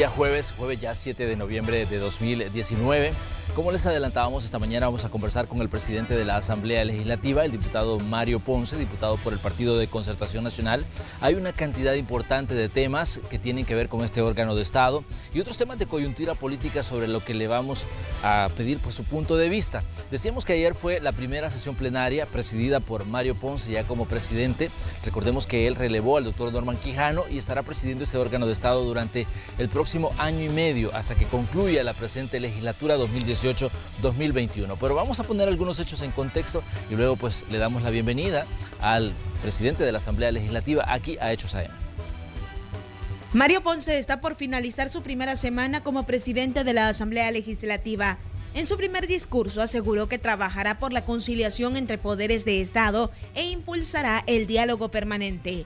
día jueves ya 7 de noviembre de 2019. Como les adelantábamos, esta mañana vamos a conversar con el presidente de la Asamblea Legislativa, el diputado Mario Ponce, diputado por el Partido de Concertación Nacional. Hay una cantidad importante de temas que tienen que ver con este órgano de Estado y otros temas de coyuntura política sobre lo que le vamos a pedir por su punto de vista. Decíamos que ayer fue la primera sesión plenaria presidida por Mario Ponce ya como presidente. Recordemos que él relevó al doctor Norman Quijano y estará presidiendo este órgano de Estado durante el próximo año y medio hasta que concluya la presente legislatura 2018-2021. Pero vamos a poner algunos hechos en contexto y luego pues le damos la bienvenida al presidente de la Asamblea Legislativa aquí a Hechos AM. Mario Ponce está por finalizar su primera semana como presidente de la Asamblea Legislativa. En su primer discurso aseguró que trabajará por la conciliación entre poderes de Estado e impulsará el diálogo permanente.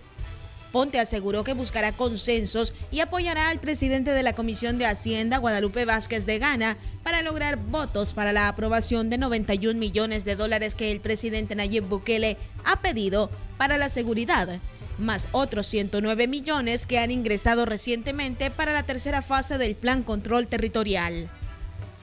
Ponce aseguró que buscará consensos y apoyará al presidente de la Comisión de Hacienda, Guadalupe Vázquez de Gana, para lograr votos para la aprobación de 91 millones de dólares que el presidente Nayib Bukele ha pedido para la seguridad, más otros 109 millones que han ingresado recientemente para la tercera fase del Plan Control Territorial.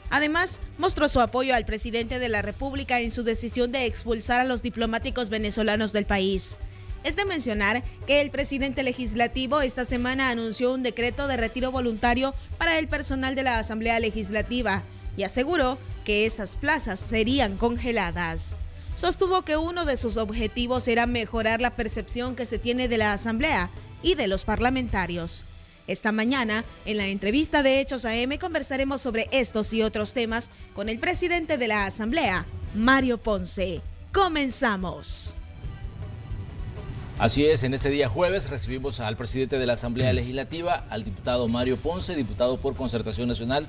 Además, mostró su apoyo al presidente de la República en su decisión de expulsar a los diplomáticos venezolanos del país. Es de mencionar que el presidente legislativo esta semana anunció un decreto de retiro voluntario para el personal de la Asamblea Legislativa y aseguró que esas plazas serían congeladas. Sostuvo que uno de sus objetivos era mejorar la percepción que se tiene de la Asamblea y de los parlamentarios. Esta mañana, en la entrevista de Hechos AM, conversaremos sobre estos y otros temas con el presidente de la Asamblea, Mario Ponce. ¡Comenzamos! Así es, en este día jueves recibimos al presidente de la Asamblea Legislativa, al diputado Mario Ponce, diputado por Concertación Nacional.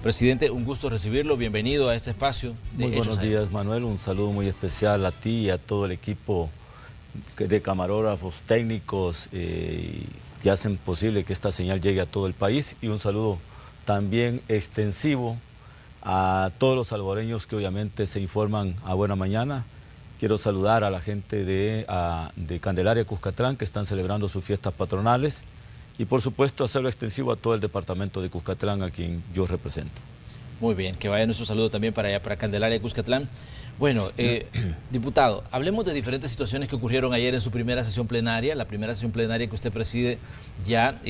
Presidente, un gusto recibirlo, bienvenido a este espacio de Muy buenos días, Manuel, un saludo muy especial a ti y a todo el equipo de camarógrafos técnicos que hacen posible que esta señal llegue a todo el país, y un saludo también extensivo a todos los salvadoreños que obviamente se informan a buena mañana. Quiero saludar a la gente de Candelaria, Cuscatlán, que están celebrando sus fiestas patronales, y por supuesto hacerlo extensivo a todo el departamento de Cuscatlán, a quien yo represento. Muy bien, que vaya nuestro saludo también para allá, para Candelaria, Cuscatlán. Bueno, diputado, hablemos de diferentes situaciones que ocurrieron ayer en su primera sesión plenaria, la primera sesión plenaria que usted preside ya.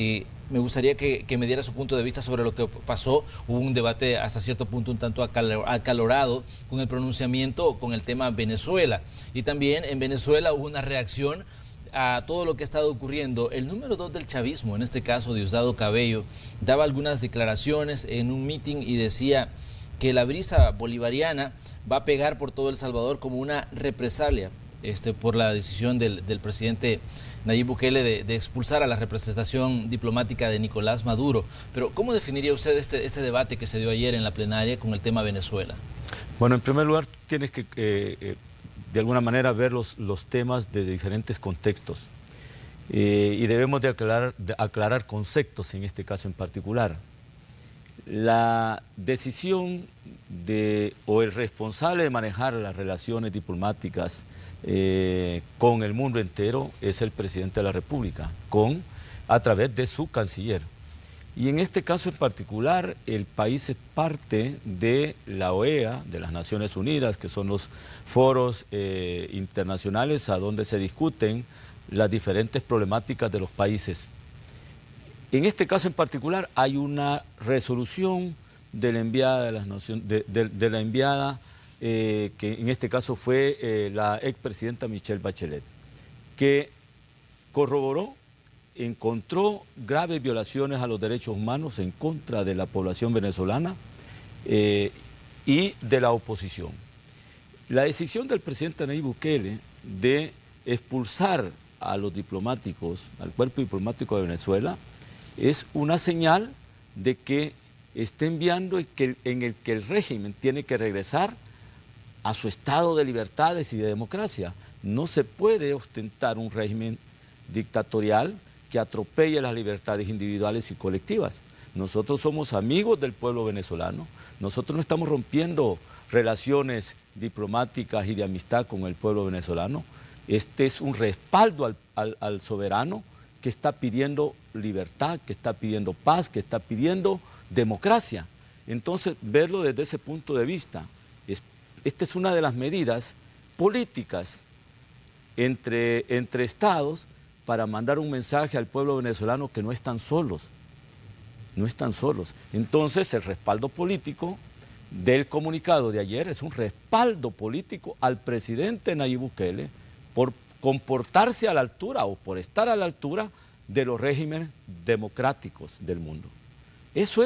Me gustaría que me diera su punto de vista sobre lo que pasó. Hubo un debate hasta cierto punto un tanto acalorado con el pronunciamiento con el tema Venezuela. Y también en Venezuela hubo una reacción a todo lo que ha estado ocurriendo. El número 2 del chavismo, en este caso Diosdado Cabello, daba algunas declaraciones en un meeting y decía que la brisa bolivariana va a pegar por todo El Salvador como una represalia por la decisión del presidente Nayib Bukele de expulsar a la representación diplomática de Nicolás Maduro. Pero ¿cómo definiría usted este debate que se dio ayer en la plenaria con el tema Venezuela? Bueno, en primer lugar tienes que de alguna manera ver los temas de diferentes contextos y debemos de aclarar conceptos en este caso en particular. La decisión o el responsable de manejar las relaciones diplomáticas con el mundo entero es el presidente de la República, a través de su canciller. Y en este caso en particular, el país es parte de la OEA, de las Naciones Unidas, que son los foros internacionales a donde se discuten las diferentes problemáticas de los países. En este caso en particular hay una resolución de la enviada que en este caso fue la expresidenta Michelle Bachelet, que encontró graves violaciones a los derechos humanos en contra de la población venezolana y de la oposición. La decisión del presidente Nayib Bukele de expulsar a los diplomáticos, al cuerpo diplomático de Venezuela, es una señal de que está enviando en el que el régimen tiene que regresar a su estado de libertades y de democracia. No se puede ostentar un régimen dictatorial que atropelle las libertades individuales y colectivas. Nosotros somos amigos del pueblo venezolano, nosotros no estamos rompiendo relaciones diplomáticas y de amistad con el pueblo venezolano. Este es un respaldo al soberano que está pidiendo libertad, que está pidiendo paz, que está pidiendo democracia. Entonces, verlo desde ese punto de vista, esta es una de las medidas políticas entre estados para mandar un mensaje al pueblo venezolano que no están solos, no están solos. Entonces, el respaldo político del comunicado de ayer es un respaldo político al presidente Nayib Bukele por comportarse a la altura o por estar a la altura de los regímenes democráticos del mundo. Eso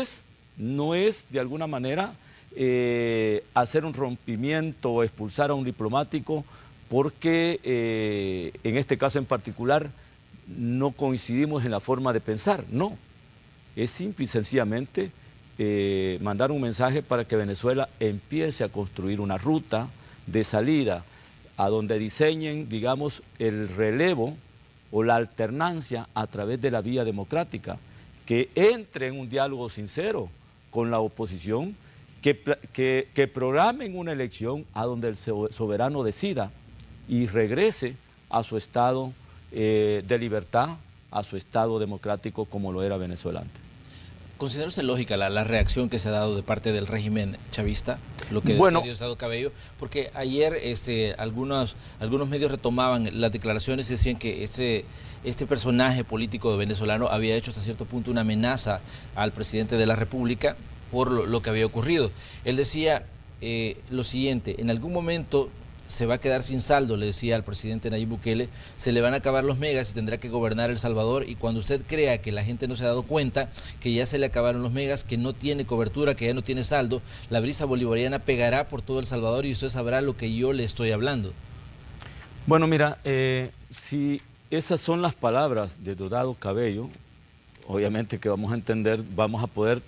no es de alguna manera hacer un rompimiento o expulsar a un diplomático porque en este caso en particular no coincidimos en la forma de pensar, no. Es simple y sencillamente mandar un mensaje para que Venezuela empiece a construir una ruta de salida a donde diseñen, digamos, el relevo o la alternancia a través de la vía democrática, que entre en un diálogo sincero con la oposición, que programen una elección a donde el soberano decida y regrese a su estado de libertad, a su estado democrático como lo era Venezuela antes. ¿Considera usted lógica la reacción que se ha dado de parte del régimen chavista, lo que decía Diosdado Cabello? Porque ayer algunos medios retomaban las declaraciones y decían que este personaje político venezolano había hecho hasta cierto punto una amenaza al presidente de la República por lo que había ocurrido. Él decía lo siguiente: en algún momento se va a quedar sin saldo, le decía al presidente Nayib Bukele, se le van a acabar los megas y tendrá que gobernar El Salvador, y cuando usted crea que la gente no se ha dado cuenta que ya se le acabaron los megas, que no tiene cobertura, que ya no tiene saldo, la brisa bolivariana pegará por todo El Salvador y usted sabrá lo que yo le estoy hablando. Bueno, mira, si esas son las palabras de Diosdado Cabello, obviamente que vamos a entender, vamos a poder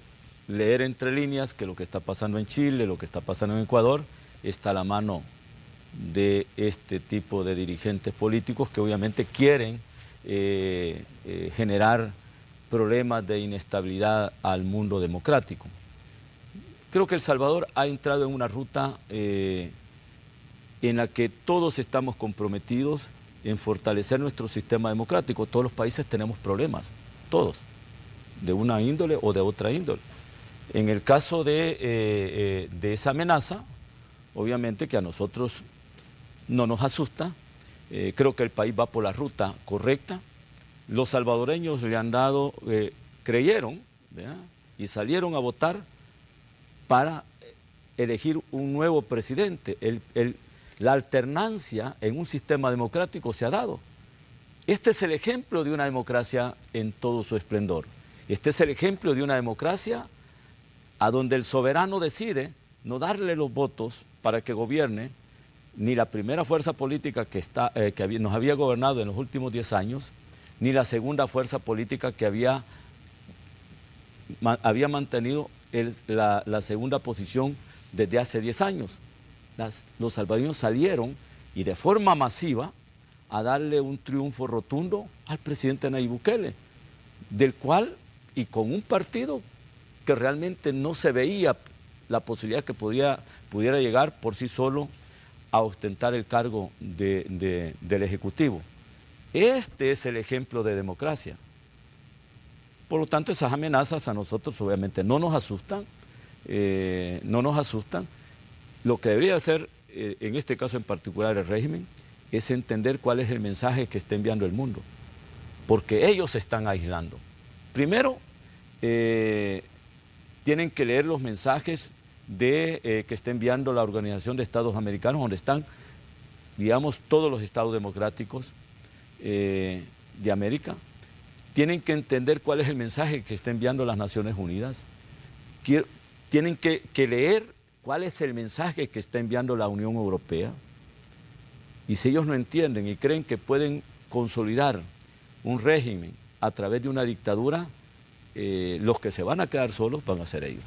leer entre líneas que lo que está pasando en Chile, lo que está pasando en Ecuador, está a la mano de este tipo de dirigentes políticos que obviamente quieren generar problemas de inestabilidad al mundo democrático. Creo que El Salvador ha entrado en una ruta en la que todos estamos comprometidos en fortalecer nuestro sistema democrático. Todos los países tenemos problemas, todos, de una índole o de otra índole. En el caso de esa amenaza, obviamente que a nosotros no nos asusta, creo que el país va por la ruta correcta. Los salvadoreños le han dado, creyeron, ¿verdad?, y salieron a votar para elegir un nuevo presidente. La alternancia en un sistema democrático se ha dado. Este es el ejemplo de una democracia en todo su esplendor. Este es el ejemplo de una democracia a donde el soberano decide no darle los votos para que gobierne ni la primera fuerza política que nos había gobernado en los últimos 10 años, ni la segunda fuerza política que había mantenido la segunda posición desde hace 10 años. Los salvadoreños salieron y de forma masiva a darle un triunfo rotundo al presidente Nayib Bukele, del cual, y con un partido que realmente no se veía la posibilidad que pudiera llegar por sí solo a ostentar el cargo del Ejecutivo. Este es el ejemplo de democracia. Por lo tanto, esas amenazas a nosotros obviamente no nos asustan, Lo que debería hacer, en este caso en particular el régimen, es entender cuál es el mensaje que está enviando el mundo, porque ellos se están aislando. Primero, tienen que leer los mensajes que está enviando la Organización de Estados Americanos, donde están, digamos, todos los estados democráticos de América. Tienen que entender cuál es el mensaje que está enviando las Naciones Unidas. Tienen que leer cuál es el mensaje que está enviando la Unión Europea. Y si ellos no entienden y creen que pueden consolidar un régimen a través de una dictadura, los que se van a quedar solos van a ser ellos.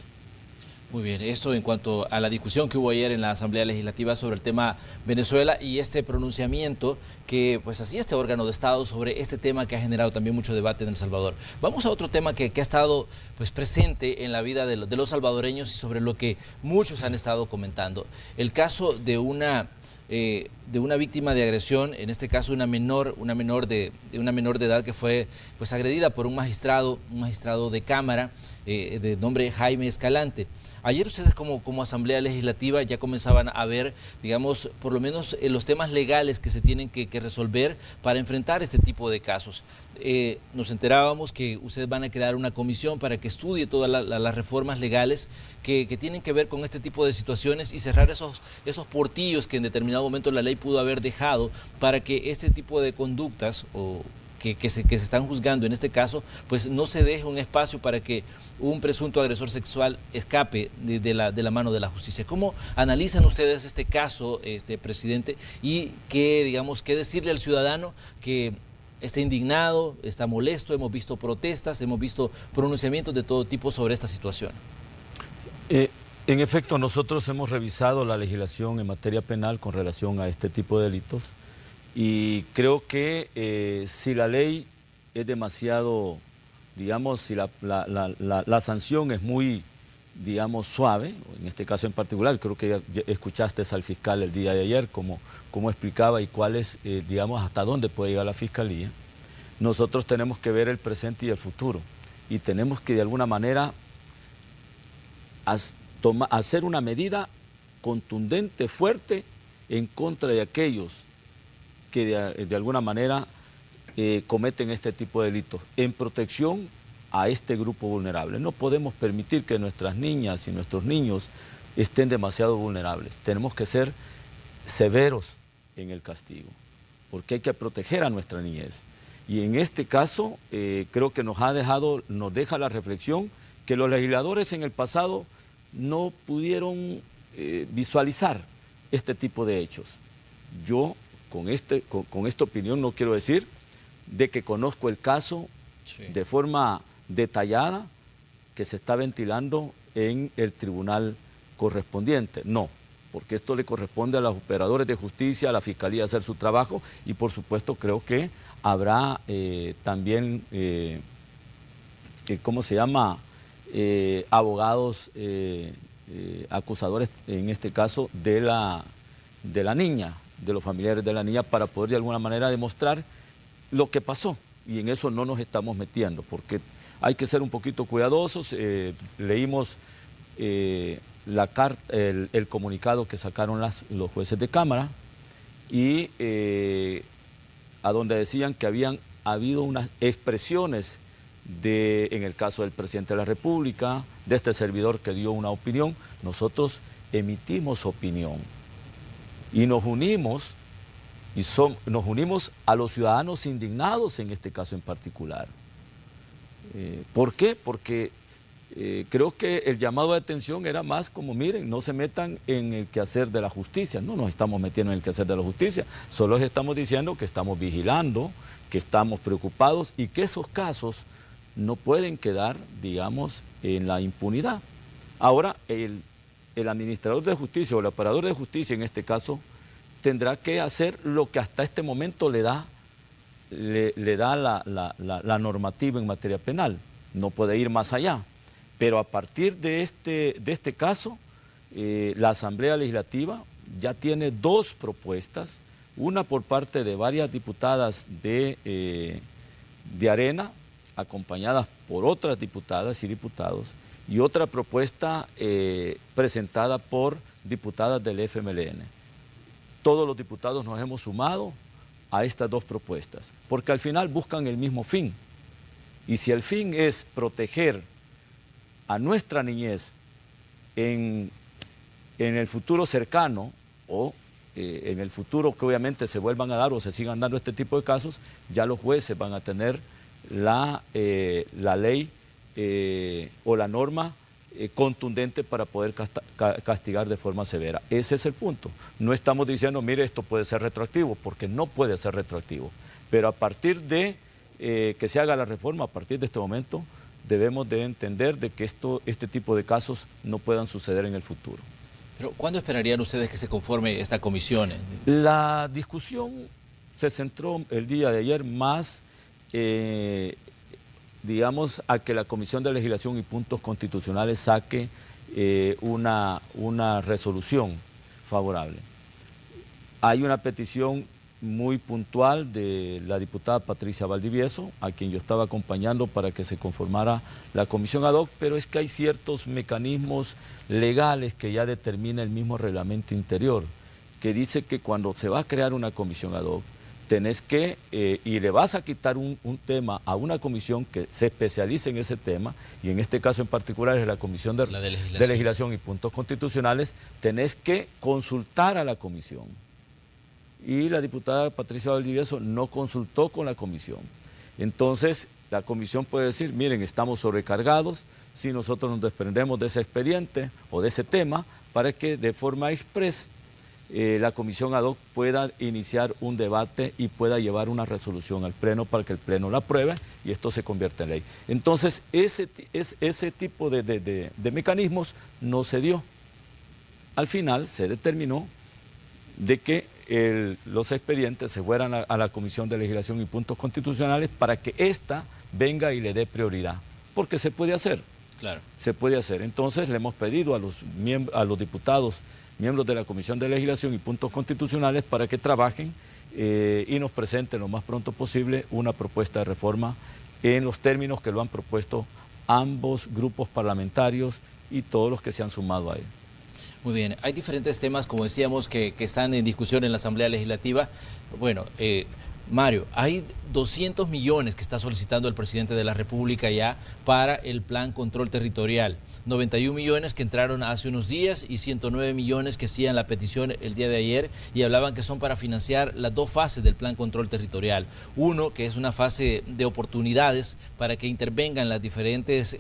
Muy bien, eso en cuanto a la discusión que hubo ayer en la Asamblea Legislativa sobre el tema Venezuela y este pronunciamiento que pues hacía este órgano de Estado sobre este tema que ha generado también mucho debate en El Salvador. Vamos a otro tema que ha estado pues presente en la vida de los salvadoreños y sobre lo que muchos han estado comentando. El caso de una de una víctima de agresión, en este caso una menor de edad que fue pues agredida por un magistrado de Cámara de nombre Jaime Escalante. Ayer ustedes como Asamblea Legislativa ya comenzaban a ver, digamos, por lo menos los temas legales que se tienen que resolver para enfrentar este tipo de casos. Nos enterábamos que ustedes van a crear una comisión para que estudie todas las reformas legales que tienen que ver con este tipo de situaciones y cerrar esos portillos que en determinado momento la ley pudo haber dejado para que este tipo de conductas que se están juzgando en este caso, pues no se deje un espacio para que un presunto agresor sexual escape de la mano de la justicia. ¿Cómo analizan ustedes este caso, presidente? Y qué decirle al ciudadano que está indignado, está molesto, hemos visto protestas, hemos visto pronunciamientos de todo tipo sobre esta situación. En efecto, nosotros hemos revisado la legislación en materia penal con relación a este tipo de delitos. Y creo que si la ley es demasiado, digamos, si la sanción es muy, digamos, suave, en este caso en particular, creo que ya escuchaste al fiscal el día de ayer, cómo explicaba y cuál es, digamos, hasta dónde puede llegar la fiscalía. Nosotros tenemos que ver el presente y el futuro y tenemos que de alguna manera hacer una medida contundente, fuerte, en contra de aquellos que de alguna manera cometen este tipo de delitos, en protección a este grupo vulnerable. No podemos permitir que nuestras niñas y nuestros niños estén demasiado vulnerables. Tenemos que ser severos en el castigo, porque hay que proteger a nuestra niñez. Y en este caso, creo que nos deja la reflexión que los legisladores en el pasado no pudieron visualizar este tipo de hechos. Yo, con esta opinión, no quiero decir de que conozco el caso de forma detallada que se está ventilando en el tribunal correspondiente. No, porque esto le corresponde a los operadores de justicia, a la Fiscalía hacer su trabajo y por supuesto creo que habrá también, ¿cómo se llama?, abogados acusadores, en este caso de la niña, de los familiares de la niña, para poder de alguna manera demostrar lo que pasó. Y en eso no nos estamos metiendo, porque hay que ser un poquito cuidadosos. Leímos el comunicado que sacaron los jueces de Cámara y a donde decían que habían habido unas expresiones en el caso del presidente de la República, de este servidor que dio una opinión. Nosotros emitimos opinión y nos unimos a los ciudadanos indignados en este caso en particular. ¿Por qué? Porque creo que el llamado de atención era más como, miren, no se metan en el quehacer de la justicia. No nos estamos metiendo en el quehacer de la justicia, solo estamos diciendo que estamos vigilando, que estamos preocupados y que esos casos no pueden quedar, digamos, en la impunidad. Ahora, el administrador de justicia o el operador de justicia, en este caso, tendrá que hacer lo que hasta este momento le da la normativa en materia penal. No puede ir más allá. Pero a partir de este caso, la Asamblea Legislativa ya tiene dos propuestas, una por parte de varias diputadas de Arena, acompañadas por otras diputadas y diputados, y otra propuesta presentada por diputadas del FMLN. Todos los diputados nos hemos sumado a estas dos propuestas, porque al final buscan el mismo fin. Y si el fin es proteger a nuestra niñez en el futuro cercano o en el futuro que obviamente se vuelvan a dar o se sigan dando este tipo de casos, ya los jueces van a tener la ley o la norma contundente para poder castigar de forma severa. Ese es el punto. No estamos diciendo, mire, esto puede ser retroactivo, porque no puede ser retroactivo. Pero a partir de que se haga la reforma, a partir de este momento, debemos de entender de que este tipo de casos no puedan suceder en el futuro. Pero, ¿cuándo esperarían ustedes que se conforme esta comisión? La discusión se centró el día de ayer más, digamos, a que la Comisión de Legislación y Puntos Constitucionales saque una resolución favorable. Hay una petición muy puntual de la diputada Patricia Valdivieso, a quien yo estaba acompañando para que se conformara la comisión ad hoc, pero es que hay ciertos mecanismos legales que ya determina el mismo reglamento interior, que dice que cuando se va a crear una comisión ad hoc, tenés que, y le vas a quitar un tema a una comisión que se especialice en ese tema, y en este caso en particular es la Comisión de Legislación y Puntos Constitucionales, tenés que consultar a la comisión. Y la diputada Patricia Valdivieso no consultó con la comisión. Entonces, la comisión puede decir, miren, estamos sobrecargados, si nosotros nos desprendemos de ese expediente o de ese tema, para que de forma express la comisión ad hoc pueda iniciar un debate y pueda llevar una resolución al Pleno para que el Pleno la apruebe y esto se convierta en ley. Entonces, ese tipo de mecanismos no se dio. Al final se determinó de que los expedientes se fueran a la Comisión de Legislación y Puntos Constitucionales para que ésta venga y le dé prioridad, porque se puede hacer. Claro. Se puede hacer. Entonces le hemos pedido a los diputados, miembros de la Comisión de Legislación y Puntos Constitucionales, para que trabajen y nos presenten lo más pronto posible una propuesta de reforma en los términos que lo han propuesto ambos grupos parlamentarios y todos los que se han sumado a él. Muy bien, hay diferentes temas, como decíamos, que están en discusión en la Asamblea Legislativa. Bueno, Mario, hay 200 millones que está solicitando el presidente de la República ya para el plan control territorial. 91 millones que entraron hace unos días y 109 millones que hacían la petición el día de ayer y hablaban que son para financiar las dos fases del plan control territorial. Uno, que es una fase de oportunidades para que intervengan las diferentes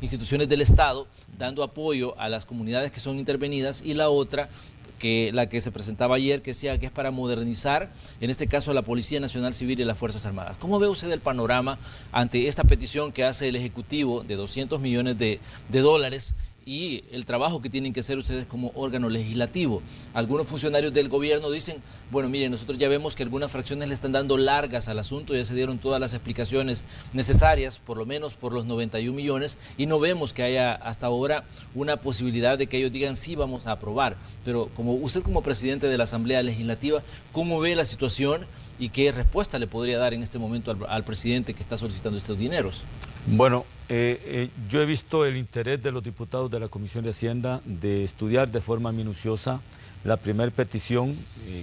instituciones del Estado, dando apoyo a las comunidades que son intervenidas, y la otra, que la que se presentaba ayer, que decía que es para modernizar, en este caso, la Policía Nacional Civil y las Fuerzas Armadas. ¿Cómo ve usted el panorama ante esta petición que hace el Ejecutivo de 200 millones de dólares y el trabajo que tienen que hacer ustedes como órgano legislativo? Algunos funcionarios del gobierno dicen, bueno, miren, nosotros ya vemos que algunas fracciones le están dando largas al asunto, ya se dieron todas las explicaciones necesarias, por lo menos por los 91 millones, y no vemos que haya hasta ahora una posibilidad de que ellos digan sí, vamos a aprobar. Pero como usted como presidente de la Asamblea Legislativa, ¿cómo ve la situación y qué respuesta le podría dar en este momento al presidente que está solicitando estos dineros? Bueno, yo he visto el interés de los diputados de la Comisión de Hacienda de estudiar de forma minuciosa la primera petición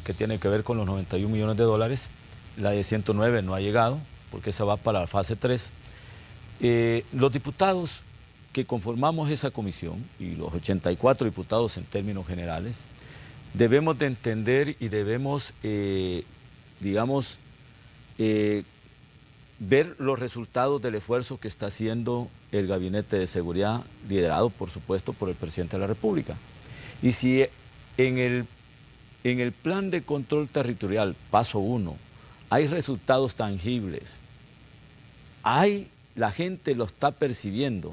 que tiene que ver con los 91 millones de dólares. La de 109 no ha llegado porque esa va para la fase 3. Los diputados que conformamos esa comisión y los 84 diputados en términos generales, debemos de entender y debemos, ver los resultados del esfuerzo que está haciendo el Gabinete de Seguridad, liderado, por supuesto, por el Presidente de la República. Y si en el plan de control territorial, paso 1, hay resultados tangibles, la gente lo está percibiendo,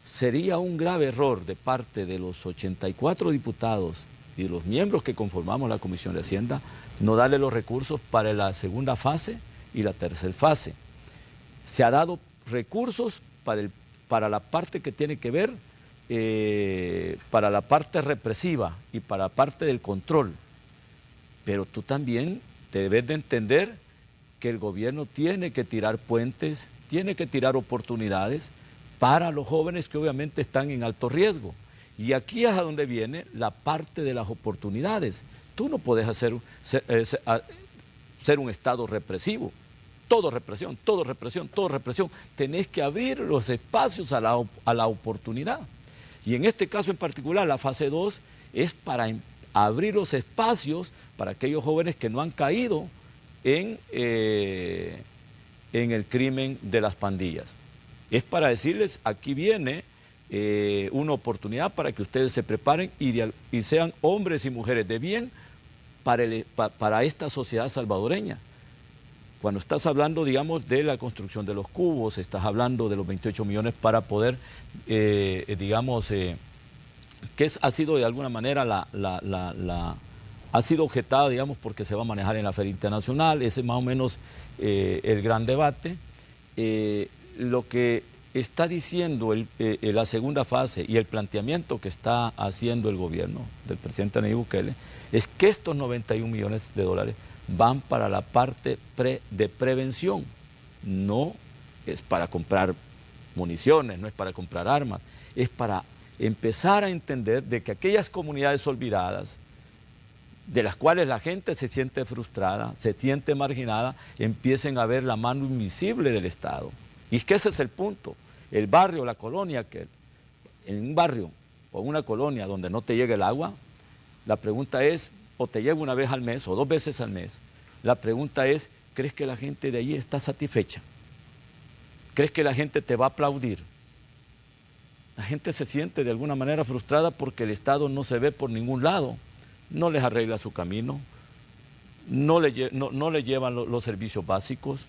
sería un grave error de parte de los 84 diputados y de los miembros que conformamos la Comisión de Hacienda no darle los recursos para la segunda fase y la tercera fase. Se ha dado recursos para la parte que tiene que ver, para la parte represiva y para la parte del control. Pero tú también debes de entender que el gobierno tiene que tirar puentes, tiene que tirar oportunidades para los jóvenes que obviamente están en alto riesgo. Y aquí es a donde viene la parte de las oportunidades. Tú no puedes ser un Estado represivo. Todo represión, todo represión, todo represión. Tenés que abrir los espacios a la oportunidad. Y en este caso en particular, la fase 2 es para abrir los espacios para aquellos jóvenes que no han caído en el crimen de las pandillas. Es para decirles, aquí viene una oportunidad para que ustedes se preparen y sean hombres y mujeres de bien para esta sociedad salvadoreña. Cuando estás hablando, digamos, de la construcción de los cubos, estás hablando de los 28 millones para poder, ha sido de alguna manera ha sido objetada, digamos, porque se va a manejar en la Feria Internacional. Ese es más o menos el gran debate. Lo que está diciendo la segunda fase y el planteamiento que está haciendo el gobierno del presidente Nayib Bukele es que estos 91 millones de dólares van para la parte de prevención, no es para comprar municiones, no es para comprar armas, es para empezar a entender de que aquellas comunidades olvidadas, de las cuales la gente se siente frustrada, se siente marginada, empiecen a ver la mano invisible del Estado. Y es que ese es el punto. El barrio, la colonia, que en un barrio o una colonia donde no te llegue el agua, la pregunta es, o te llega una vez al mes o 2 veces al mes, la pregunta es, ¿crees que la gente de allí está satisfecha? ¿Crees que la gente te va a aplaudir? La gente se siente de alguna manera frustrada porque el Estado no se ve por ningún lado, no les arregla su camino, no le llevan los servicios básicos.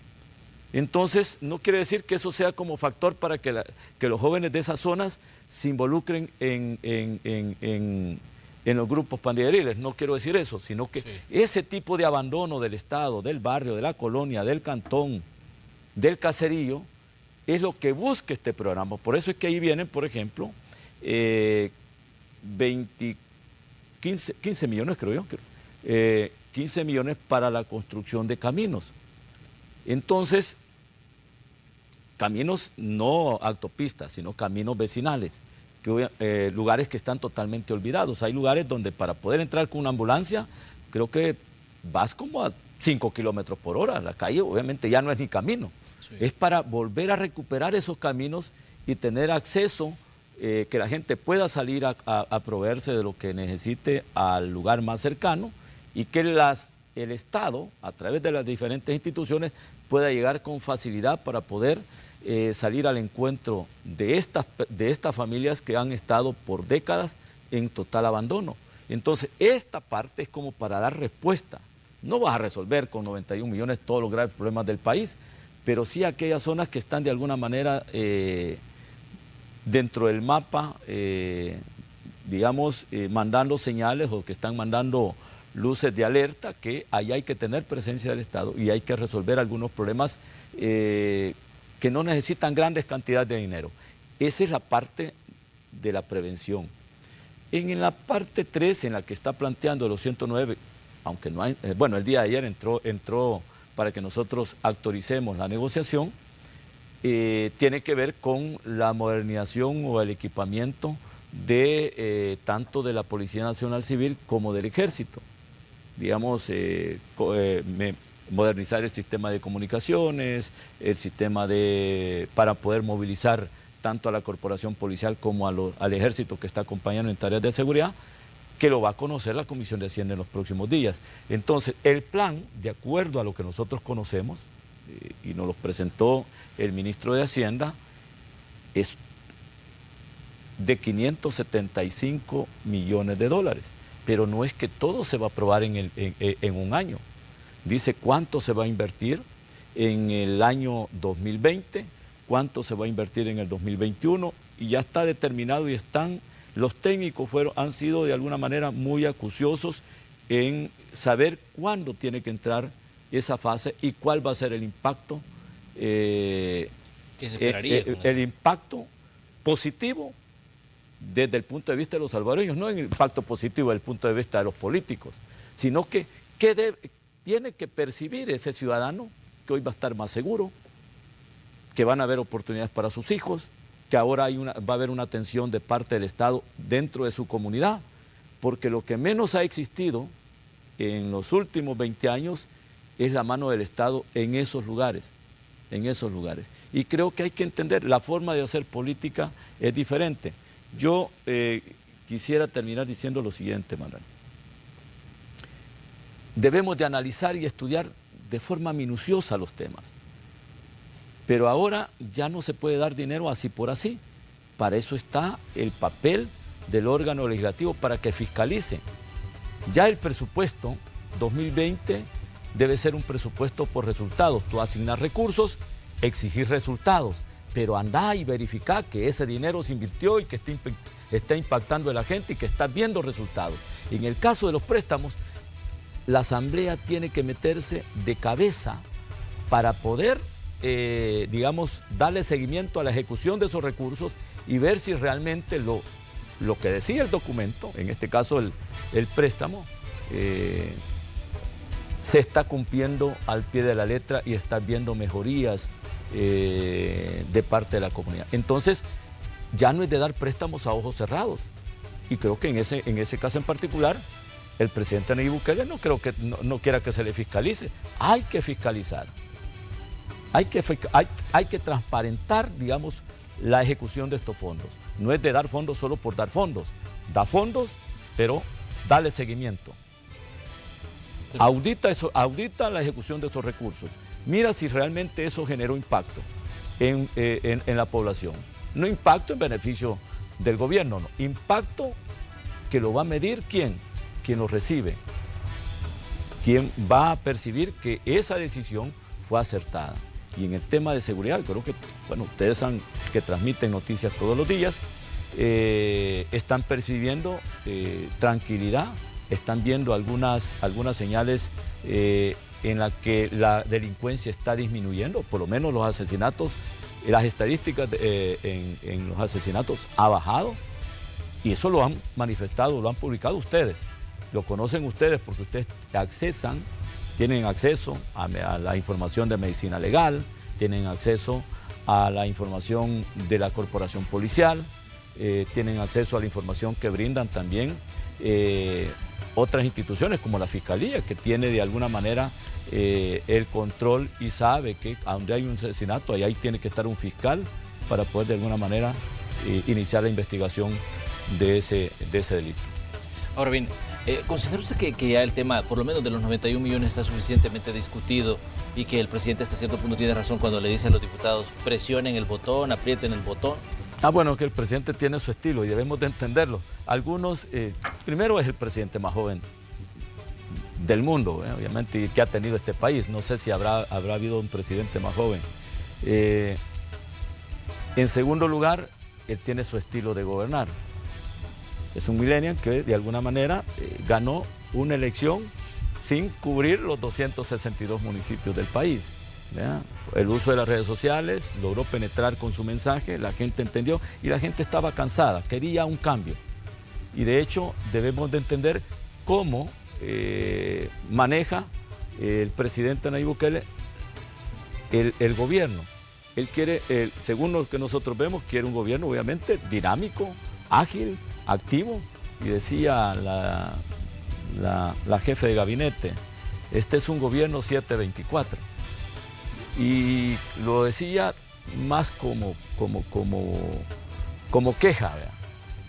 Entonces, no quiere decir que eso sea como factor para que los jóvenes de esas zonas se involucren en los grupos pandilleriles. No quiero decir eso, sino que ese tipo de abandono del Estado, del barrio, de la colonia, del cantón, del caserío, es lo que busca este programa. Por eso es que ahí vienen, por ejemplo, 15 millones, creo yo, 15 millones para la construcción de caminos. Entonces, caminos no autopistas, sino caminos vecinales, lugares que están totalmente olvidados. Hay lugares donde para poder entrar con una ambulancia, creo que vas como a 5 kilómetros por hora. La calle obviamente ya no es ni camino. Sí. Es para volver a recuperar esos caminos y tener acceso, que la gente pueda salir a proveerse de lo que necesite al lugar más cercano y que el Estado, a través de las diferentes instituciones, pueda llegar con facilidad para poder salir al encuentro de estas familias que han estado por décadas en total abandono. Entonces, esta parte es como para dar respuesta. No vas a resolver con 91 millones todos los graves problemas del país, pero sí aquellas zonas que están de alguna manera dentro del mapa, digamos, mandando señales o que están mandando luces de alerta, que ahí hay que tener presencia del Estado y hay que resolver algunos problemas que no necesitan grandes cantidades de dinero. Esa es la parte de la prevención. En la parte 3, en la que está planteando los 109, aunque no hay, bueno, el día de ayer entró para que nosotros autoricemos la negociación, tiene que ver con la modernización o el equipamiento de tanto de la Policía Nacional Civil como del Ejército. Digamos, modernizar el sistema de comunicaciones, el sistema para poder movilizar tanto a la corporación policial como al ejército que está acompañando en tareas de seguridad, que lo va a conocer la Comisión de Hacienda en los próximos días. Entonces, el plan, de acuerdo a lo que nosotros conocemos, y nos lo presentó el ministro de Hacienda, es de 575 millones de dólares. Pero no es que todo se va a aprobar en un año. Dice cuánto se va a invertir en el año 2020, cuánto se va a invertir en el 2021, y ya está determinado y los técnicos han sido de alguna manera muy acuciosos en saber cuándo tiene que entrar esa fase y cuál va a ser el impacto, ¿qué se esperaría con eso? El impacto positivo desde el punto de vista de los salvadoreños, no en el impacto positivo desde el punto de vista de los políticos, sino que tiene que percibir ese ciudadano que hoy va a estar más seguro, que van a haber oportunidades para sus hijos, que ahora va a haber una atención de parte del Estado dentro de su comunidad, porque lo que menos ha existido en los últimos 20 años es la mano del Estado en esos lugares, Y creo que hay que entender, la forma de hacer política es diferente. Yo quisiera terminar diciendo lo siguiente, Manuel. Debemos de analizar y estudiar de forma minuciosa los temas. Pero ahora ya no se puede dar dinero así por así. Para eso está el papel del órgano legislativo, para que fiscalice. Ya el presupuesto 2020 debe ser un presupuesto por resultados. Tú asignas recursos, exigir resultados, pero andá y verificar que ese dinero se invirtió y que está impactando a la gente y que está viendo resultados. En el caso de los préstamos, la Asamblea tiene que meterse de cabeza para poder digamos, darle seguimiento a la ejecución de esos recursos y ver si realmente lo que decía el documento, en este caso el préstamo, se está cumpliendo al pie de la letra y está viendo mejorías de parte de la comunidad. Entonces, ya no es de dar préstamos a ojos cerrados. Y creo que en ese caso en particular, el presidente Nayib Bukele no quiera que se le fiscalice. Hay que fiscalizar. Hay que transparentar, digamos, la ejecución de estos fondos. No es de dar fondos solo por dar fondos. Da fondos, pero dale seguimiento. Audita la ejecución de esos recursos. Mira si realmente eso generó impacto en la población. No impacto en beneficio del gobierno, no. Impacto que lo va a medir ¿quién? Quien lo recibe. Quien va a percibir que esa decisión fue acertada. Y en el tema de seguridad, creo que, bueno, ustedes que transmiten noticias todos los días, están percibiendo tranquilidad, están viendo algunas señales en las que la delincuencia está disminuyendo, por lo menos los asesinatos, las estadísticas en los asesinatos ha bajado, y eso lo han manifestado, lo han publicado ustedes, lo conocen ustedes porque ustedes tienen acceso a la información de medicina legal, tienen acceso a la información de la corporación policial, tienen acceso a la información que brindan también otras instituciones como la Fiscalía, que tiene de alguna manera el control y sabe que donde hay un asesinato, ahí tiene que estar un fiscal para poder de alguna manera iniciar la investigación de ese delito. Ahora bien, ¿considera usted que ya el tema, por lo menos de los 91 millones, está suficientemente discutido y que el presidente hasta cierto punto tiene razón cuando le dice a los diputados presionen el botón, aprieten el botón? Bueno, que el presidente tiene su estilo y debemos de entenderlo. Algunos, primero es el presidente más joven del mundo, obviamente, y que ha tenido este país. No sé si habrá habido un presidente más joven. En segundo lugar, él tiene su estilo de gobernar. Es un millennial que de alguna manera ganó una elección sin cubrir los 262 municipios del país. ¿Verdad? El uso de las redes sociales logró penetrar con su mensaje, la gente entendió y la gente estaba cansada, quería un cambio. Y de hecho debemos de entender cómo maneja el presidente Nayib Bukele el gobierno. Él quiere, según lo que nosotros vemos, quiere un gobierno obviamente dinámico, ágil, activo. Y decía la jefe de gabinete, este es un gobierno 724. Y lo decía más como queja, ¿verdad?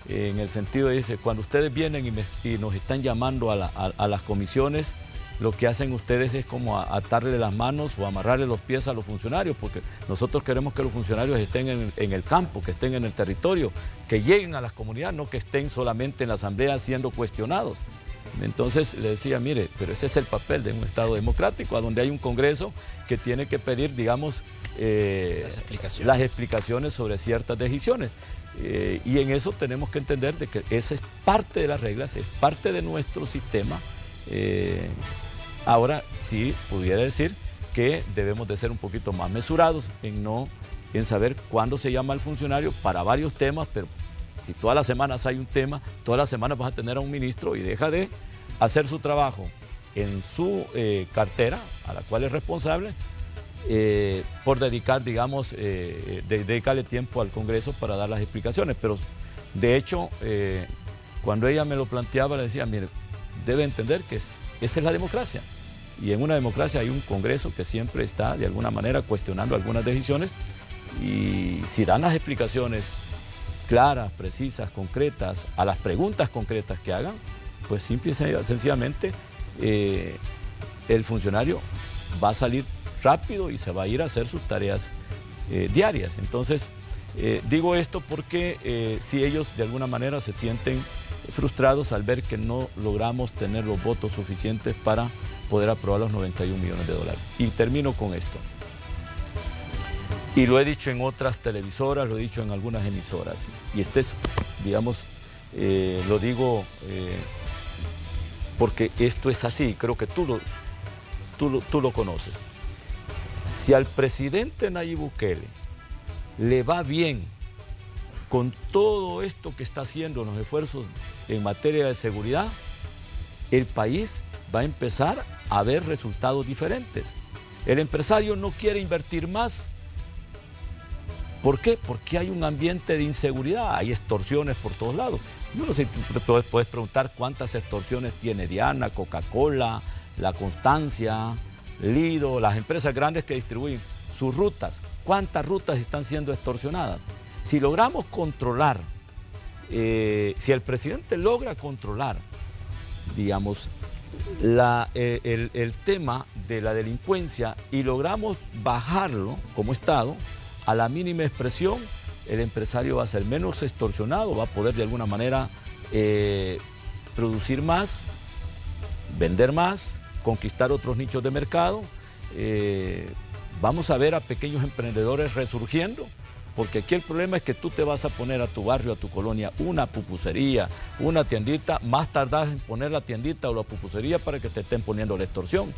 En el sentido de, dice, cuando ustedes vienen y nos están llamando a las comisiones, lo que hacen ustedes es como atarle las manos o amarrarle los pies a los funcionarios, porque nosotros queremos que los funcionarios estén en el campo, que estén en el territorio, que lleguen a las comunidades, no que estén solamente en la asamblea siendo cuestionados. Entonces le decía, mire, pero ese es el papel de un Estado democrático, a donde hay un Congreso que tiene que pedir, digamos, las explicaciones sobre ciertas decisiones. Y en eso tenemos que entender de que esa es parte de las reglas, es parte de nuestro sistema. Ahora sí pudiera decir que debemos de ser un poquito más mesurados en saber cuándo se llama al funcionario para varios temas, pero si todas las semanas hay un tema, todas las semanas vas a tener a un ministro y deja de hacer su trabajo en su cartera, a la cual es responsable, por dedicar, digamos, dedicarle tiempo al Congreso para dar las explicaciones. Pero de hecho, cuando ella me lo planteaba, le decía, mire, debe entender que esa es la democracia. Y en una democracia hay un Congreso que siempre está, de alguna manera, cuestionando algunas decisiones. Y si dan las explicaciones claras, precisas, concretas, a las preguntas concretas que hagan, pues simple y sencillamente el funcionario va a salir rápido y se va a ir a hacer sus tareas diarias. Entonces, digo esto porque si ellos de alguna manera se sienten frustrados al ver que no logramos tener los votos suficientes para poder aprobar los 91 millones de dólares. Y termino con esto. Y lo he dicho en otras televisoras, lo he dicho en algunas emisoras. Y este es, digamos, lo digo porque esto es así, creo que tú lo conoces. Si al presidente Nayib Bukele le va bien con todo esto que está haciendo, los esfuerzos en materia de seguridad, el país va a empezar a ver resultados diferentes. El empresario no quiere invertir más. ¿Por qué? Porque hay un ambiente de inseguridad, hay extorsiones por todos lados. Yo no sé, tú puedes preguntar cuántas extorsiones tiene Diana, Coca-Cola, La Constancia, Lido, las empresas grandes que distribuyen sus rutas. ¿Cuántas rutas están siendo extorsionadas? Si logramos controlar, si el presidente logra controlar, digamos, el tema de la delincuencia y logramos bajarlo como Estado a la mínima expresión, el empresario va a ser menos extorsionado, va a poder de alguna manera producir más, vender más, conquistar otros nichos de mercado. Vamos a ver a pequeños emprendedores resurgiendo, porque aquí el problema es que tú te vas a poner a tu barrio, a tu colonia, una pupusería, una tiendita, más tardar en poner la tiendita o la pupusería para que te estén poniendo la extorsión.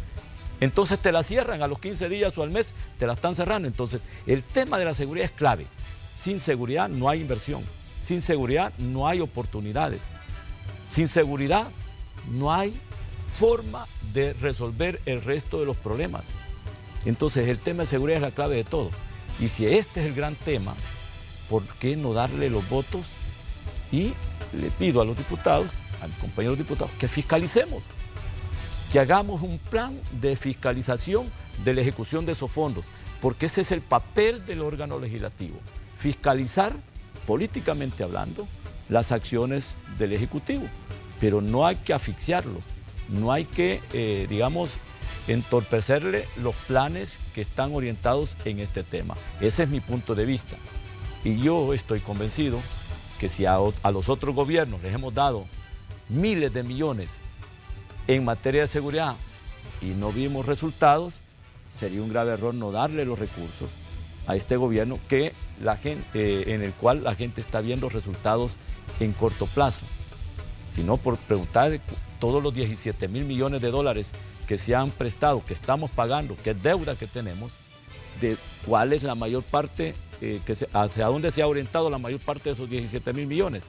Entonces te la cierran a los 15 días o al mes, te la están cerrando. Entonces el tema de la seguridad es clave. Sin seguridad no hay inversión, sin seguridad no hay oportunidades, sin seguridad no hay forma de resolver el resto de los problemas. Entonces el tema de seguridad es la clave de todo. Y si este es el gran tema, ¿por qué no darle los votos? Y le pido a los diputados, a mis compañeros diputados, que fiscalicemos, que hagamos un plan de fiscalización de la ejecución de esos fondos, porque ese es el papel del órgano legislativo, fiscalizar, políticamente hablando, las acciones del Ejecutivo, pero no hay que asfixiarlo, no hay que, digamos, entorpecerle los planes que están orientados en este tema. Ese es mi punto de vista. Y yo estoy convencido que si a los otros gobiernos les hemos dado miles de millones en materia de seguridad y no vimos resultados, sería un grave error no darle los recursos a este gobierno que en el cual la gente está viendo resultados en corto plazo. Sino por preguntar de todos los 17.000 millones de dólares que se han prestado, que estamos pagando, que es deuda que tenemos, de cuál es la mayor parte, hacia dónde se ha orientado la mayor parte de esos 17.000 millones.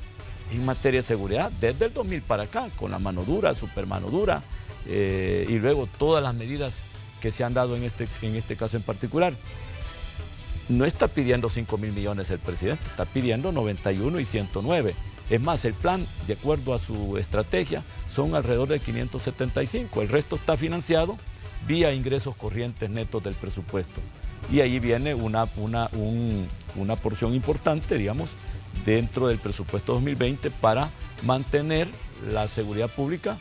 En materia de seguridad, desde el 2000 para acá, con la mano dura, super mano dura, y luego todas las medidas que se han dado en este caso en particular. No está pidiendo 5.000 millones el presidente, está pidiendo 91 y 109. Es más, el plan, de acuerdo a su estrategia, son alrededor de 575. El resto está financiado vía ingresos corrientes netos del presupuesto. Y ahí viene una porción importante, digamos, dentro del presupuesto 2020 para mantener la seguridad pública,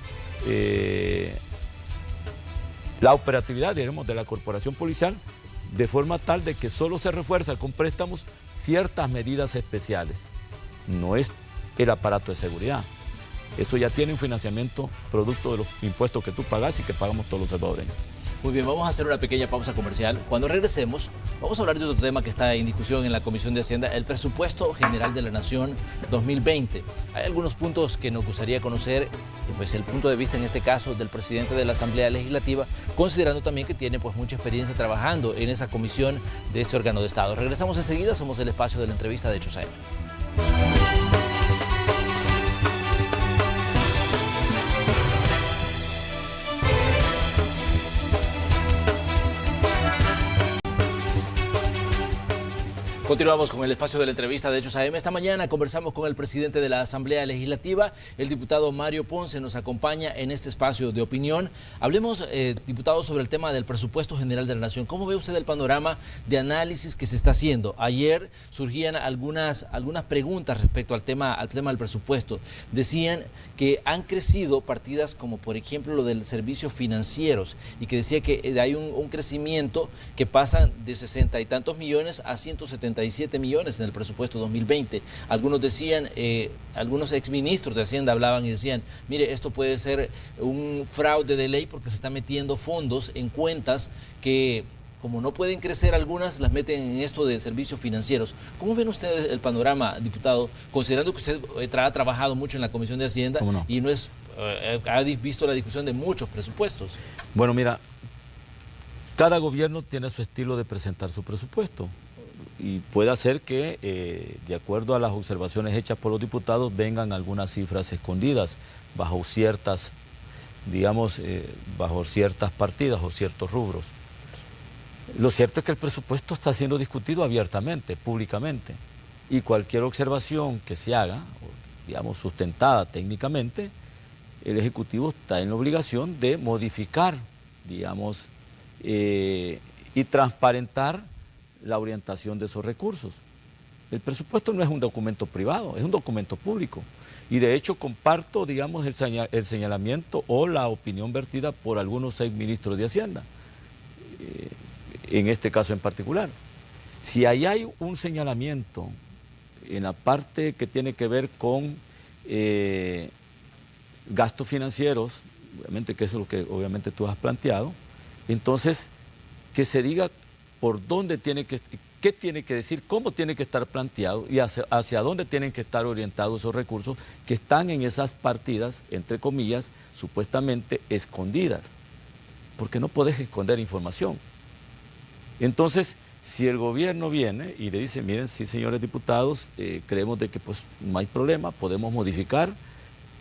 la operatividad, digamos, de la corporación policial, de forma tal de que solo se refuerza con préstamos ciertas medidas especiales. No es el aparato de seguridad. Eso ya tiene un financiamiento producto de los impuestos que tú pagas y que pagamos todos los salvadoreños. Muy bien, vamos a hacer una pequeña pausa comercial. Cuando regresemos, vamos a hablar de otro tema que está en discusión en la Comisión de Hacienda, el Presupuesto General de la Nación 2020. Hay algunos puntos que nos gustaría conocer, pues el punto de vista en este caso del presidente de la Asamblea Legislativa, considerando también que tiene pues mucha experiencia trabajando en esa comisión de este órgano de Estado. Regresamos enseguida, somos el espacio de la entrevista de Hechos AM. Continuamos con el espacio de la entrevista de Hechos AM. Esta mañana conversamos con el presidente de la Asamblea Legislativa, el diputado Mario Ponce, nos acompaña en este espacio de opinión. Hablemos, diputado, sobre el tema del presupuesto general de la Nación. ¿Cómo ve usted el panorama de análisis que se está haciendo? Ayer surgían algunas preguntas respecto al tema del presupuesto. Decían que han crecido partidas como, por ejemplo, lo del servicios financieros, y que decía que hay un crecimiento que pasa de 60 y tantos millones a 177 millones en el presupuesto 2020. Algunos decían, algunos exministros de Hacienda hablaban y decían, mire, esto puede ser un fraude de ley porque se está metiendo fondos en cuentas que, como no pueden crecer algunas, las meten en esto de servicios financieros. ¿Cómo ven ustedes el panorama, diputado, considerando que usted ha trabajado mucho en la Comisión de Hacienda y ha visto la discusión de muchos presupuestos? Bueno, mira, cada gobierno tiene su estilo de presentar su presupuesto y puede hacer que, de acuerdo a las observaciones hechas por los diputados, vengan algunas cifras escondidas bajo ciertas, digamos, bajo ciertas partidas o ciertos rubros. Lo cierto es que el presupuesto está siendo discutido abiertamente, públicamente, y cualquier observación que se haga, digamos, sustentada técnicamente, el Ejecutivo está en la obligación de modificar, digamos, y transparentar la orientación de esos recursos. El presupuesto no es un documento privado, es un documento público. Y de hecho comparto, digamos, el señalamiento o la opinión vertida por algunos exministros de Hacienda, en este caso en particular. Si ahí hay un señalamiento en la parte que tiene que ver con gastos financieros, obviamente que eso es lo que obviamente tú has planteado, entonces que se diga por dónde tiene que, qué tiene que decir, cómo tiene que estar planteado y hacia dónde tienen que estar orientados esos recursos que están en esas partidas, entre comillas, supuestamente escondidas, porque no podés esconder información. Entonces, si el gobierno viene y le dice, miren, sí, señores diputados, creemos de que pues no hay problema, podemos modificar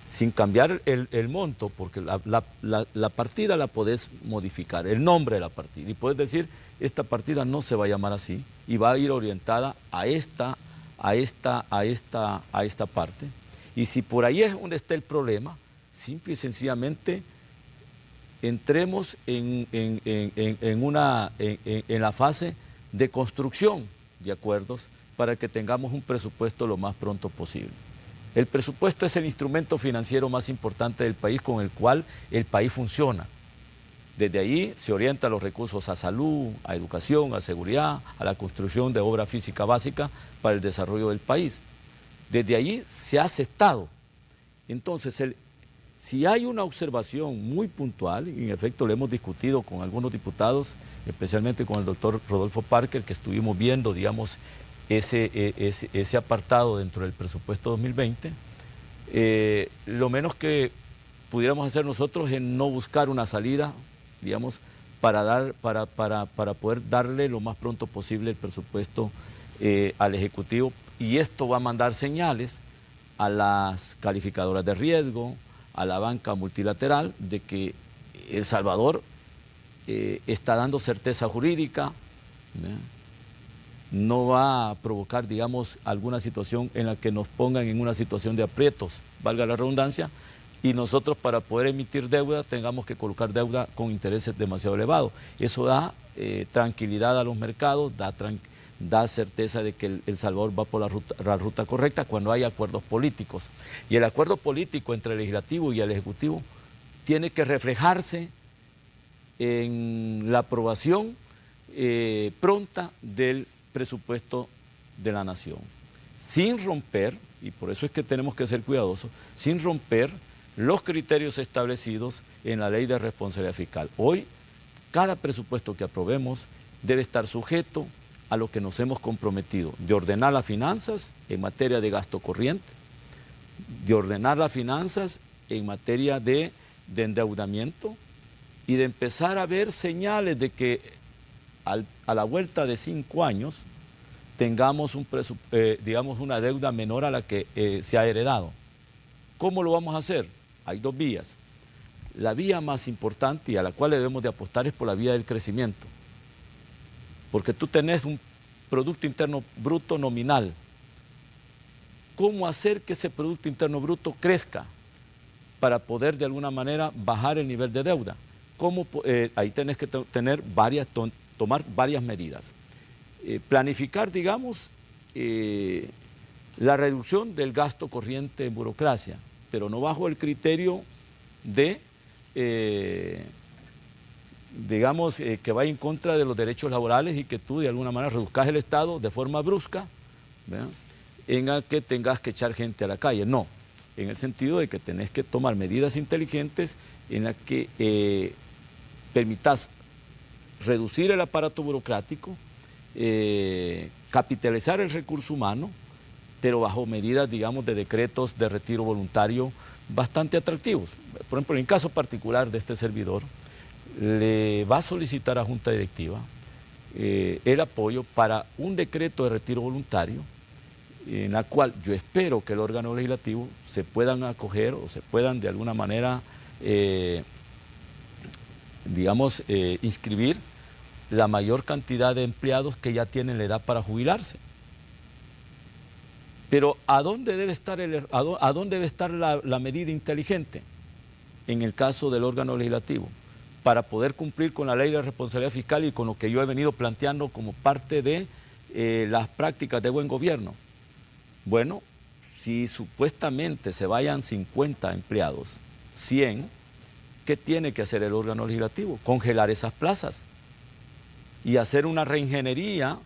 sin cambiar el monto, porque la partida la podés modificar, el nombre de la partida, y puedes decir, esta partida no se va a llamar así, y va a ir orientada a esta parte. Y si por ahí es donde está el problema, simple y sencillamente entremos en la fase de construcción de acuerdos para que tengamos un presupuesto lo más pronto posible. El presupuesto es el instrumento financiero más importante del país con el cual el país funciona. Desde ahí se orientan los recursos a salud, a educación, a seguridad, a la construcción de obra física básica para el desarrollo del país. Desde ahí se hace Estado. Entonces, si hay una observación muy puntual, y en efecto lo hemos discutido con algunos diputados, especialmente con el doctor Rodolfo Parker, que estuvimos viendo, digamos, ese apartado dentro del presupuesto 2020, lo menos que pudiéramos hacer nosotros es no buscar una salida, digamos, para poder darle lo más pronto posible el presupuesto al Ejecutivo, y esto va a mandar señales a las calificadoras de riesgo, a la banca multilateral, de que El Salvador está dando certeza jurídica, no va a provocar, digamos, alguna situación en la que nos pongan en una situación de aprietos, valga la redundancia, y nosotros para poder emitir deuda tengamos que colocar deuda con intereses demasiado elevados. Eso da tranquilidad a los mercados, da certeza de que El Salvador va por la ruta correcta cuando hay acuerdos políticos. Y el acuerdo político entre el Legislativo y el Ejecutivo tiene que reflejarse en la aprobación pronta del presupuesto de la nación, sin romper, y por eso es que tenemos que ser cuidadosos, sin romper los criterios establecidos en la Ley de Responsabilidad Fiscal. Hoy, cada presupuesto que aprobemos debe estar sujeto a lo que nos hemos comprometido, de ordenar las finanzas en materia de gasto corriente, de ordenar las finanzas en materia de endeudamiento y de empezar a ver señales de que a la vuelta de 5 años tengamos digamos una deuda menor a la que se ha heredado. ¿Cómo lo vamos a hacer? Hay 2 vías. La vía más importante y a la cual debemos de apostar es por la vía del crecimiento. Porque tú tenés un Producto Interno Bruto nominal. ¿Cómo hacer que ese Producto Interno Bruto crezca para poder de alguna manera bajar el nivel de deuda? Ahí tenés que tomar varias medidas. Planificar, digamos, la reducción del gasto corriente en burocracia, pero no bajo el criterio de, digamos, que vaya en contra de los derechos laborales y que tú de alguna manera reduzcas el Estado de forma brusca, ¿verdad?, en el que tengas que echar gente a la calle. No, en el sentido de que tenés que tomar medidas inteligentes en las que permitas reducir el aparato burocrático, capitalizar el recurso humano, pero bajo medidas, digamos, de decretos de retiro voluntario bastante atractivos. Por ejemplo, en el caso particular de este servidor, le va a solicitar a Junta Directiva el apoyo para un decreto de retiro voluntario, en la cual yo espero que el órgano legislativo se puedan acoger o se puedan de alguna manera, inscribir la mayor cantidad de empleados que ya tienen la edad para jubilarse. Pero ¿a dónde debe estar, la medida inteligente en el caso del órgano legislativo? Para poder cumplir con la ley de responsabilidad fiscal y con lo que yo he venido planteando como parte de las prácticas de buen gobierno. Bueno, si supuestamente se vayan 50 empleados, 100, ¿qué tiene que hacer el órgano legislativo? Congelar esas plazas y hacer una reingeniería,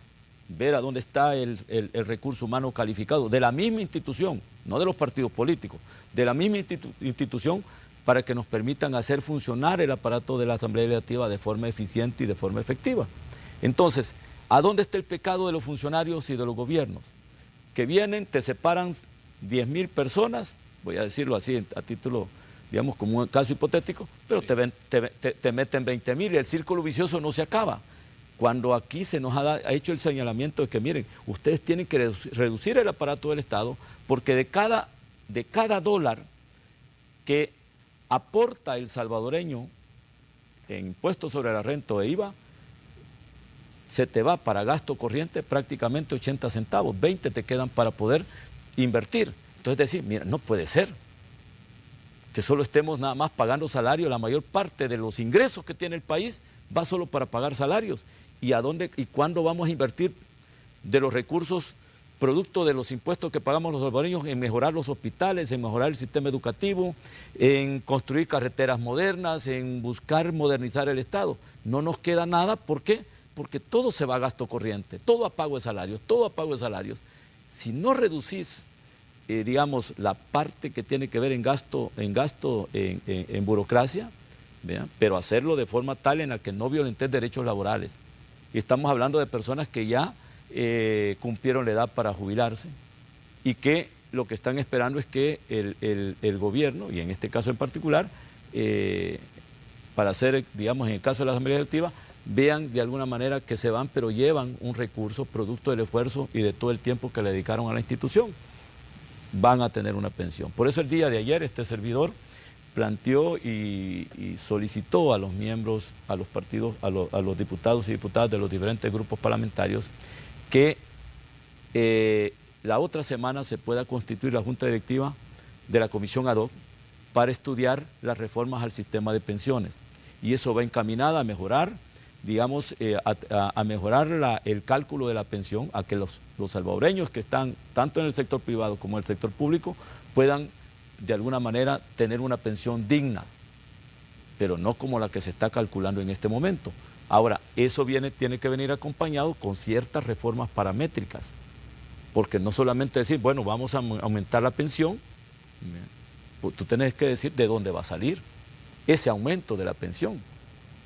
ver a dónde está el recurso humano calificado de la misma institución, no de los partidos políticos, de la misma institución, para que nos permitan hacer funcionar el aparato de la Asamblea Legislativa de forma eficiente y de forma efectiva. Entonces, ¿a dónde está el pecado de los funcionarios y de los gobiernos? Que vienen, te separan 10.000 personas, voy a decirlo así a título, digamos, como un caso hipotético, pero sí, te meten 20.000 y el círculo vicioso no se acaba. Cuando aquí se nos ha hecho el señalamiento de que, miren, ustedes tienen que reducir el aparato del Estado, porque de cada dólar que aporta el salvadoreño en impuestos sobre la renta o IVA, se te va para gasto corriente prácticamente 80 centavos, 20 te quedan para poder invertir. Entonces decir, mira, no puede ser que solo estemos nada más pagando salarios, la mayor parte de los ingresos que tiene el país va solo para pagar salarios. ¿Y a dónde y cuándo vamos a invertir de los recursos producto de los impuestos que pagamos los salvadoreños en mejorar los hospitales, en mejorar el sistema educativo, en construir carreteras modernas, en buscar modernizar el Estado? No nos queda nada, ¿por qué? Porque todo se va a gasto corriente, todo a pago de salarios, todo a pago de salarios. Si no reducís, digamos, la parte que tiene que ver en burocracia, ¿vean? Pero hacerlo de forma tal en la que no violentes derechos laborales. Y estamos hablando de personas que ya cumplieron la edad para jubilarse y que lo que están esperando es que el gobierno, y en este caso en particular, para hacer, digamos, en el caso de la Asamblea Legislativa, vean de alguna manera que se van, pero llevan un recurso producto del esfuerzo y de todo el tiempo que le dedicaron a la institución. Van a tener una pensión. Por eso el día de ayer este servidor planteó y solicitó a los miembros, a los partidos, a los diputados y diputadas de los diferentes grupos parlamentarios que la otra semana se pueda constituir la Junta Directiva de la Comisión ad hoc para estudiar las reformas al sistema de pensiones. Y eso va encaminada a mejorar, digamos, a mejorar el cálculo de la pensión, a que los salvadoreños que están tanto en el sector privado como en el sector público puedan de alguna manera tener una pensión digna, pero no como la que se está calculando en este momento. Ahora, eso tiene que venir acompañado con ciertas reformas paramétricas, porque no solamente decir, bueno, vamos a aumentar la pensión, tú tienes que decir de dónde va a salir ese aumento de la pensión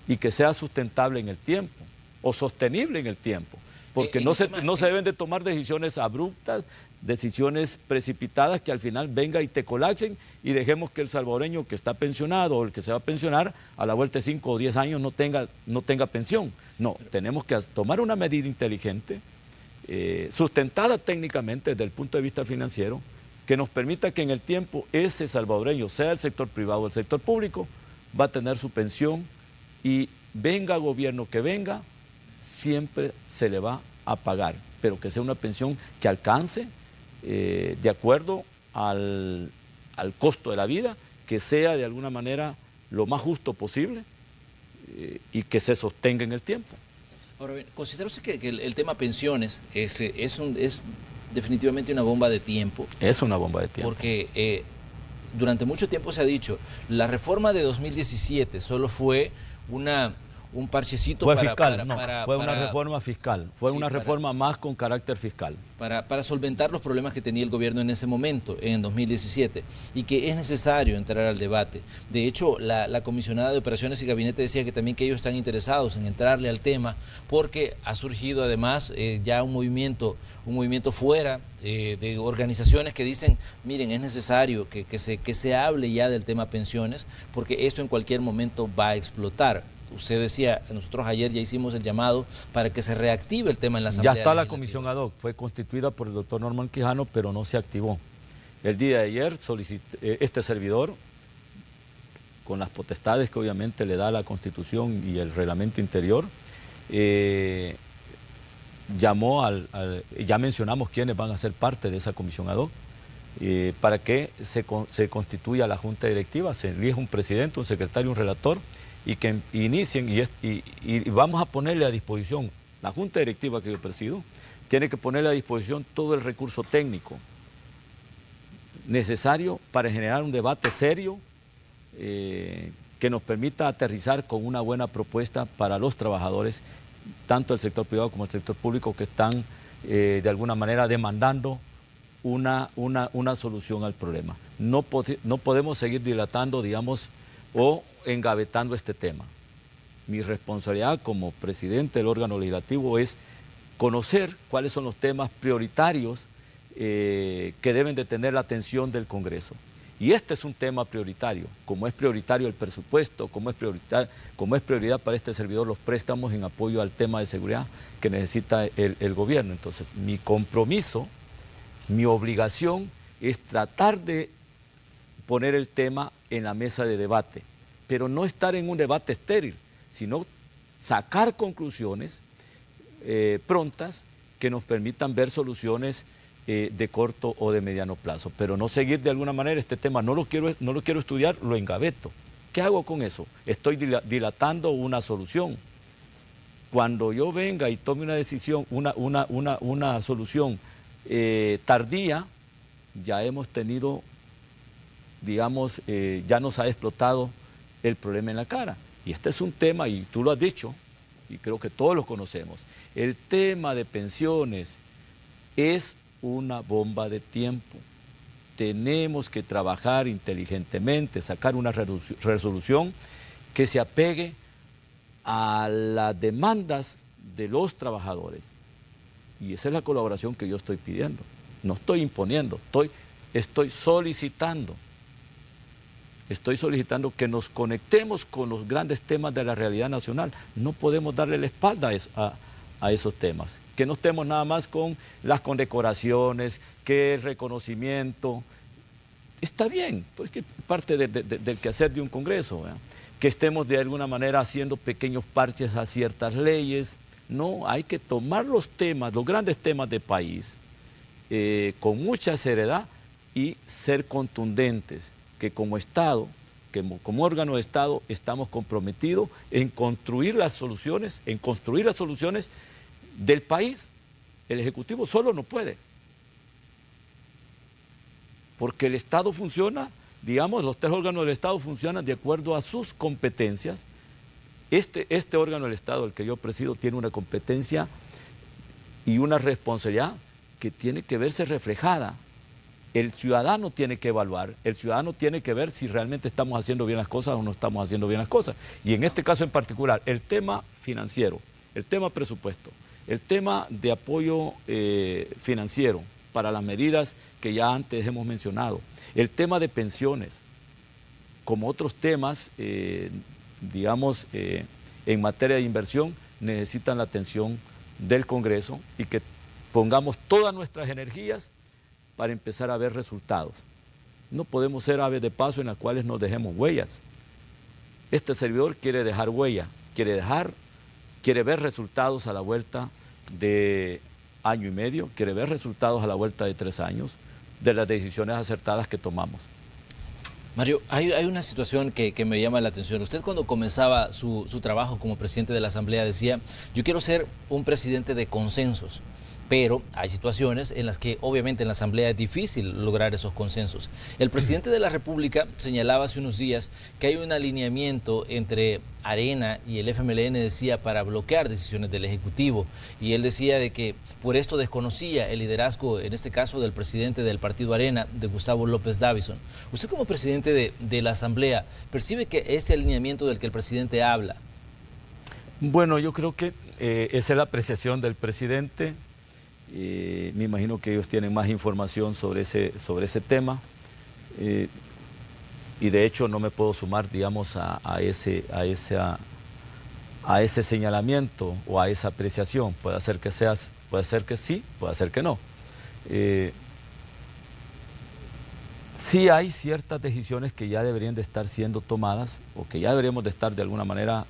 y que sea sustentable en el tiempo o sostenible en el tiempo, porque no se deben de tomar decisiones abruptas, decisiones precipitadas que al final venga y te colapsen y dejemos que el salvadoreño que está pensionado o el que se va a pensionar a la vuelta de 5 o 10 años no tenga pensión. No, tenemos que tomar una medida inteligente, sustentada técnicamente desde el punto de vista financiero, que nos permita que en el tiempo ese salvadoreño, sea el sector privado o el sector público, va a tener su pensión y venga gobierno que venga, siempre se le va a pagar, pero que sea una pensión que alcance de acuerdo al costo de la vida, que sea de alguna manera lo más justo posible y que se sostenga en el tiempo. Ahora bien, ¿considera usted que el tema pensiones es definitivamente una bomba de tiempo? Es una bomba de tiempo. Porque durante mucho tiempo se ha dicho, la reforma de 2017 solo fue un parchecito fue una reforma fiscal, fue una reforma más con carácter fiscal. Para solventar los problemas que tenía el gobierno en ese momento, en 2017, y que es necesario entrar al debate. De hecho, la comisionada de Operaciones y Gabinete decía que también que ellos están interesados en entrarle al tema, porque ha surgido además ya un movimiento fuera de organizaciones que dicen, miren, es necesario que se hable ya del tema pensiones, porque esto en cualquier momento va a explotar. usted decía, nosotros ayer ya hicimos el llamado para que se reactive el tema en la Asamblea. Ya está la comisión ad hoc, fue constituida por el doctor Norman Quijano, pero no se activó. El día de ayer este servidor, con las potestades que obviamente le da la Constitución y el reglamento interior, llamó ya mencionamos quiénes van a ser parte de esa comisión ad hoc, para que se constituya la junta directiva, se elige un presidente, un secretario, un relator, y que inicien, y vamos a ponerle a disposición, la junta directiva que yo presido, tiene que ponerle a disposición todo el recurso técnico necesario para generar un debate serio, que nos permita aterrizar con una buena propuesta para los trabajadores, tanto el sector privado como el sector público, que están de alguna manera demandando una solución al problema. No podemos seguir dilatando, digamos, o engavetando este tema. Mi responsabilidad como presidente del órgano legislativo es conocer cuáles son los temas prioritarios que deben de tener la atención del Congreso. Y este es un tema prioritario, como es prioritario el presupuesto, como es prioridad para este servidor los préstamos en apoyo al tema de seguridad que necesita el gobierno. Entonces, mi compromiso, mi obligación es tratar de poner el tema en la mesa de debate, pero no estar en un debate estéril, sino sacar conclusiones prontas que nos permitan ver soluciones de corto o de mediano plazo, pero no seguir de alguna manera este tema, no lo quiero estudiar, lo engaveto. ¿Qué hago con eso? Estoy dilatando una solución. Cuando yo venga y tome una decisión, una solución tardía, ya hemos tenido, digamos, ya nos ha explotado el problema en la cara. Y este es un tema, y tú lo has dicho, y creo que todos lo conocemos, el tema de pensiones es una bomba de tiempo. Tenemos que trabajar inteligentemente, sacar una resolución que se apegue a las demandas de los trabajadores. Y esa es la colaboración que yo estoy pidiendo. No estoy imponiendo, estoy solicitando. Estoy solicitando que nos conectemos con los grandes temas de la realidad nacional. No podemos darle la espalda a esos temas. Que no estemos nada más con las condecoraciones, que el reconocimiento. Está bien, porque es parte del quehacer de un Congreso, ¿verdad? Que estemos de alguna manera haciendo pequeños parches a ciertas leyes. No, hay que tomar los temas, los grandes temas del país, con mucha seriedad y ser contundentes, que como Estado, como órgano de Estado, estamos comprometidos en construir las soluciones, del país. El Ejecutivo solo no puede, porque el Estado funciona, digamos, los tres órganos del Estado funcionan de acuerdo a sus competencias. Este órgano del Estado, el que yo presido, tiene una competencia y una responsabilidad que tiene que verse reflejada. El ciudadano tiene que evaluar, el ciudadano tiene que ver si realmente estamos haciendo bien las cosas o no estamos haciendo bien las cosas. Y en este caso en particular, el tema financiero, el tema presupuesto, el tema de apoyo financiero para las medidas que ya antes hemos mencionado, el tema de pensiones, como otros temas, digamos, en materia de inversión, necesitan la atención del Congreso y que pongamos todas nuestras energías para empezar a ver resultados. No podemos ser aves de paso en las cuales nos dejemos huellas. Este servidor quiere dejar huella, quiere ver resultados a la vuelta de año y medio, quiere ver resultados a la vuelta de 3 años de las decisiones acertadas que tomamos. Mario, hay una situación que me llama la atención. Usted cuando comenzaba su trabajo como presidente de la Asamblea decía, yo quiero ser un presidente de consensos. Pero hay situaciones en las que obviamente en la Asamblea es difícil lograr esos consensos. El presidente de la República señalaba hace unos días que hay un alineamiento entre Arena y el FMLN, decía, para bloquear decisiones del Ejecutivo. Y él decía de que por esto desconocía el liderazgo, en este caso del presidente del partido Arena, de Gustavo López Davison. Usted como presidente de la Asamblea, ¿percibe que ese alineamiento del que el presidente habla? Bueno, yo creo que esa es la apreciación del presidente. Me imagino que ellos tienen más información sobre ese tema y de hecho no me puedo sumar, digamos, a a ese señalamiento o a esa apreciación. Puede ser que sí, puede ser que no. Sí hay ciertas decisiones que ya deberían de estar siendo tomadas o que ya deberíamos de estar de alguna manera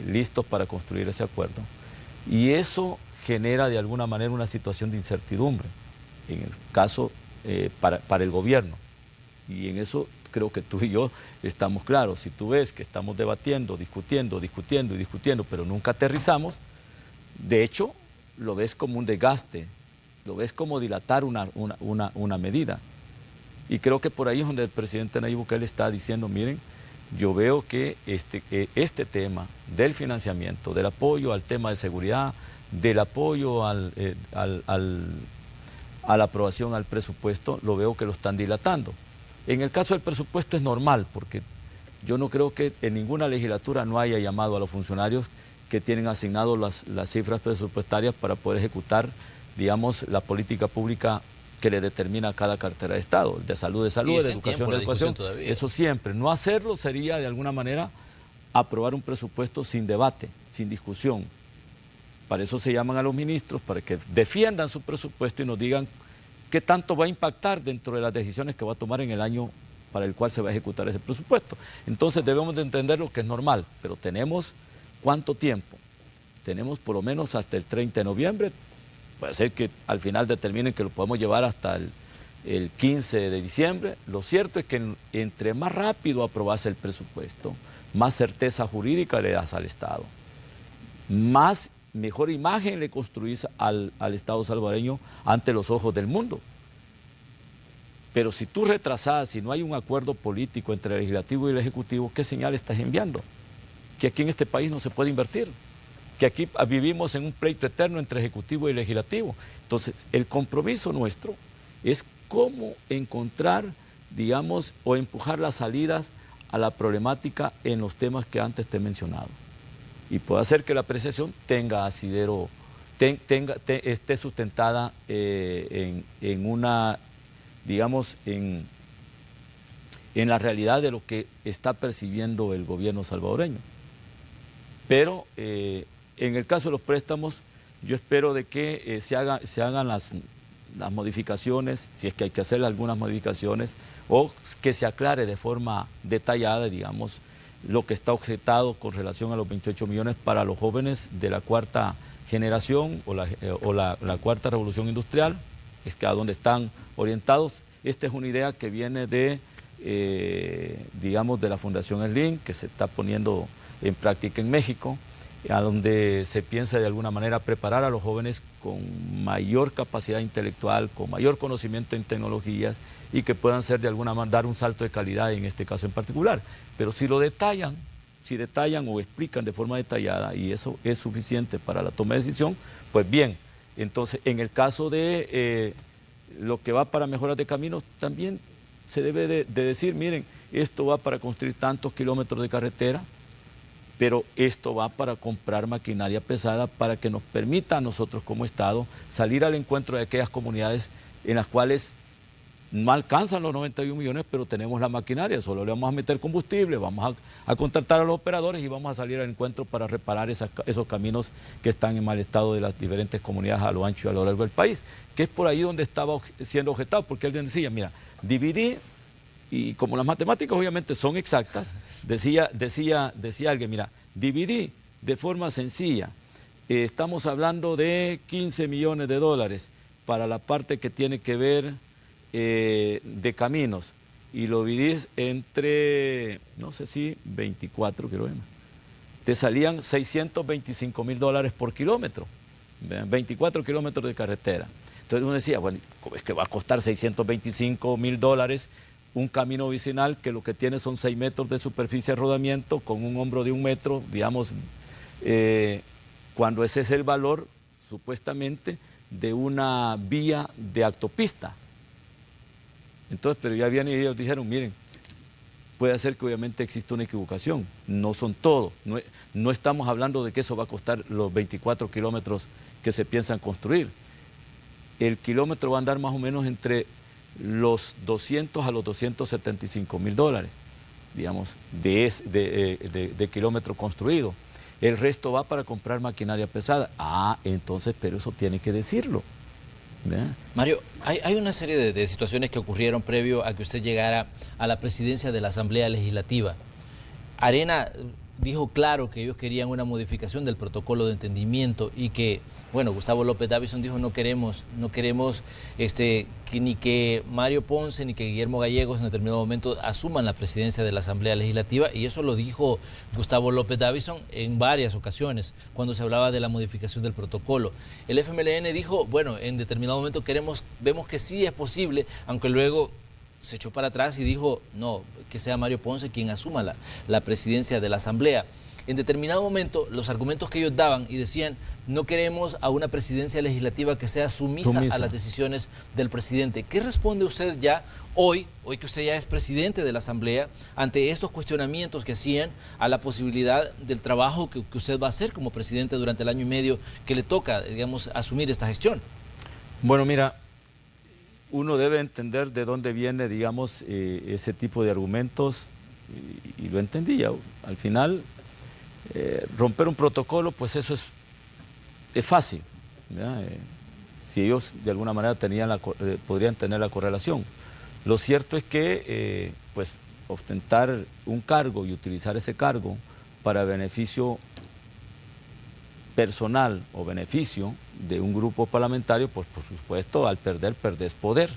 listos para construir ese acuerdo. Y eso genera de alguna manera una situación de incertidumbre, en el caso para el gobierno. Y en eso creo que tú y yo estamos claros. Si tú ves que estamos debatiendo, discutiendo, pero nunca aterrizamos, de hecho lo ves como un desgaste, lo ves como dilatar una medida. Y creo que por ahí es donde el presidente Nayib Bukele está diciendo, miren, yo veo que este tema del financiamiento, del apoyo al tema de seguridad, del apoyo a la aprobación al presupuesto, lo veo que lo están dilatando. En el caso del presupuesto es normal, porque yo no creo que en ninguna legislatura no haya llamado a los funcionarios que tienen asignado las cifras presupuestarias para poder ejecutar, digamos, la política pública que le determina a cada cartera de Estado, de salud, de educación, de educación. Eso siempre. No hacerlo sería, de alguna manera, aprobar un presupuesto sin debate, sin discusión. Para eso se llaman a los ministros, para que defiendan su presupuesto y nos digan qué tanto va a impactar dentro de las decisiones que va a tomar en el año para el cual se va a ejecutar ese presupuesto. Entonces debemos de entender lo que es normal, pero tenemos ¿cuánto tiempo? Tenemos por lo menos hasta el 30 de noviembre, puede ser que al final determinen que lo podemos llevar hasta el 15 de diciembre. Lo cierto es que entre más rápido aprobase el presupuesto, más certeza jurídica le das al Estado, mejor imagen le construís al Estado salvadoreño ante los ojos del mundo. Pero si tú retrasas, si no hay un acuerdo político entre el legislativo y el ejecutivo, ¿qué señal estás enviando? Que aquí en este país no se puede invertir, que aquí vivimos en un pleito eterno entre ejecutivo y legislativo. Entonces, el compromiso nuestro es cómo encontrar, digamos, o empujar las salidas a la problemática en los temas que antes te he mencionado. Y puede hacer que la apreciación tenga asidero, esté sustentada en una, digamos, en la realidad de lo que está percibiendo el gobierno salvadoreño. Pero en el caso de los préstamos, yo espero de que se hagan las modificaciones, si es que hay que hacer algunas modificaciones, o que se aclare de forma detallada, digamos, lo que está objetado con relación a los 28 millones para los jóvenes de la cuarta generación o la cuarta revolución industrial, es que a donde están orientados. Esta es una idea que viene de, digamos, de la Fundación Slim, que se está poniendo en práctica en México, a donde se piensa de alguna manera preparar a los jóvenes con mayor capacidad intelectual, con mayor conocimiento en tecnologías y que puedan ser de alguna manera, dar un salto de calidad en este caso en particular. Pero si lo detallan, o explican de forma detallada y eso es suficiente para la toma de decisión, pues bien. Entonces, en el caso de lo que va para mejoras de caminos, también se debe de decir, miren, esto va para construir tantos kilómetros de carretera, pero esto va para comprar maquinaria pesada para que nos permita a nosotros como Estado salir al encuentro de aquellas comunidades en las cuales no alcanzan los 91 millones, pero tenemos la maquinaria, solo le vamos a meter combustible, vamos a contratar a los operadores y vamos a salir al encuentro para reparar esos caminos que están en mal estado de las diferentes comunidades a lo ancho y a lo largo del país, que es por ahí donde estaba siendo objetado, porque alguien decía, mira, dividí. Y como las matemáticas obviamente son exactas, decía alguien, mira, dividí de forma sencilla, estamos hablando de 15 millones de dólares para la parte que tiene que ver de caminos, y lo dividís entre, no sé si 24 kilómetros, te salían $625,000 por kilómetro, 24 kilómetros de carretera. Entonces uno decía, bueno, es que va a costar $625,000 un camino vecinal que lo que tiene son 6 metros de superficie de rodamiento con un hombro de 1 metro, digamos, cuando ese es el valor, supuestamente, de una vía de autopista. Entonces, pero ya habían ellos dijeron, miren, puede ser que obviamente exista una equivocación, no son todos, no estamos hablando de que eso va a costar los 24 kilómetros que se piensan construir. El kilómetro va a andar más o menos entre los 200 a los $275,000, digamos, de kilómetro construido. el resto va para comprar maquinaria pesada. Ah, entonces, pero eso tiene que decirlo. ¿Verdad? Mario, hay una serie de situaciones que ocurrieron previo a que usted llegara a la presidencia de la Asamblea Legislativa. Arena dijo claro que ellos querían una modificación del protocolo de entendimiento y que, bueno, Gustavo López Davison dijo no queremos ni que Mario Ponce ni que Guillermo Gallegos en determinado momento asuman la presidencia de la Asamblea Legislativa, y eso lo dijo Gustavo López Davison en varias ocasiones cuando se hablaba de la modificación del protocolo. El FMLN dijo, bueno, en determinado momento vemos que sí es posible, aunque luego se echó para atrás y dijo, no, que sea Mario Ponce quien asuma la presidencia de la Asamblea. En determinado momento, los argumentos que ellos daban y decían, no queremos a una presidencia legislativa que sea sumisa a las decisiones del presidente. ¿Qué responde usted ya hoy que usted ya es presidente de la Asamblea, ante estos cuestionamientos que hacían a la posibilidad del trabajo que usted va a hacer como presidente durante el año y medio que le toca, digamos, asumir esta gestión? Bueno, mira, uno debe entender de dónde viene, digamos, ese tipo de argumentos, y lo entendía. Al final, romper un protocolo, pues eso es fácil, ¿verdad? Si ellos de alguna manera podrían tener la correlación. Lo cierto es que, pues, ostentar un cargo y utilizar ese cargo para beneficio personal o beneficio de un grupo parlamentario, pues por supuesto al perder, perdés poder.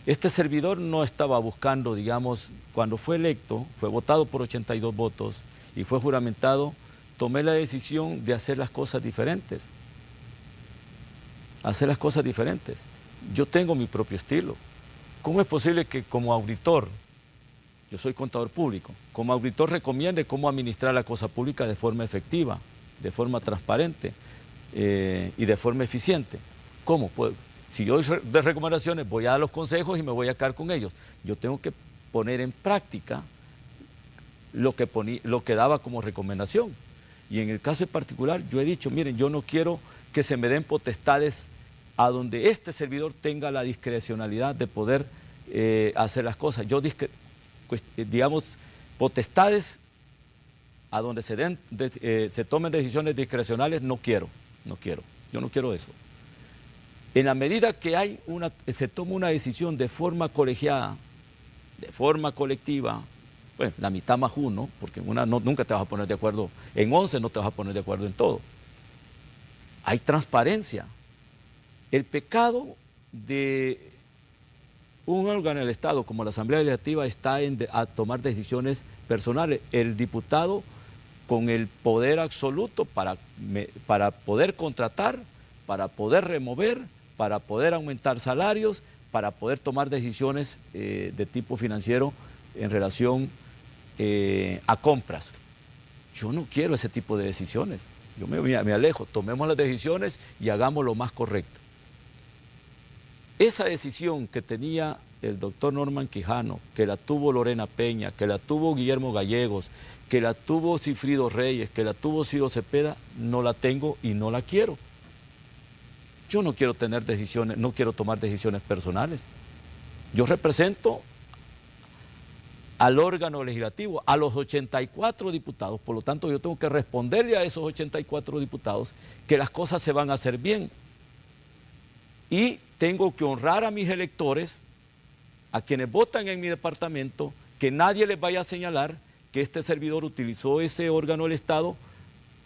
Este servidor no estaba buscando, digamos, cuando fue electo, fue votado por 82 votos y fue juramentado, tomé la decisión de hacer las cosas diferentes. Hacer las cosas diferentes. Yo tengo mi propio estilo. ¿Cómo es posible que como auditor, yo soy contador público, como auditor recomiende cómo administrar la cosa pública de forma efectiva, de forma transparente y de forma eficiente? ¿Cómo? Pues, si yo doy de recomendaciones, voy a dar los consejos y me voy a quedar con ellos. Yo tengo que poner en práctica lo que daba como recomendación. Y en el caso en particular, yo he dicho, miren, yo no quiero que se me den potestades a donde este servidor tenga la discrecionalidad de poder hacer las cosas. Yo, digamos, potestades a donde se tomen decisiones discrecionales, no quiero, yo no quiero eso. En la medida que se toma una decisión de forma colegiada, de forma colectiva, pues la mitad más uno, porque en una nunca te vas a poner de acuerdo, en 11 no te vas a poner de acuerdo en todo. Hay transparencia. El pecado de un órgano del Estado como la Asamblea Legislativa está a tomar decisiones personales. El diputado con el poder absoluto para poder contratar, para poder remover, para poder aumentar salarios, para poder tomar decisiones de tipo financiero en relación a compras. Yo no quiero ese tipo de decisiones. Yo me alejo. Tomemos las decisiones y hagamos lo más correcto. Esa decisión que tenía el doctor Norman Quijano, que la tuvo Lorena Peña, que la tuvo Guillermo Gallegos, que la tuvo Cifrido Reyes, que la tuvo Ciro Cepeda, no la tengo y no la quiero. Yo no quiero tener decisiones, no quiero tomar decisiones personales. Yo represento al órgano legislativo, a los 84 diputados, por lo tanto yo tengo que responderle a esos 84 diputados que las cosas se van a hacer bien. Y tengo que honrar a mis electores, a quienes votan en mi departamento, que nadie les vaya a señalar que este servidor utilizó ese órgano del Estado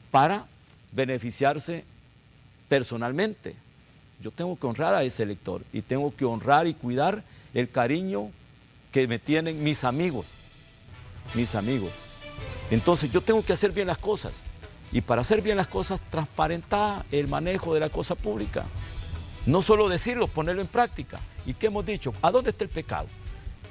para beneficiarse personalmente. Yo tengo que honrar a ese elector y tengo que honrar y cuidar el cariño que me tienen mis amigos. Entonces yo tengo que hacer bien las cosas, y para hacer bien las cosas, transparentar el manejo de la cosa pública. No solo decirlo, ponerlo en práctica. ¿Y qué hemos dicho? ¿A dónde está el pecado?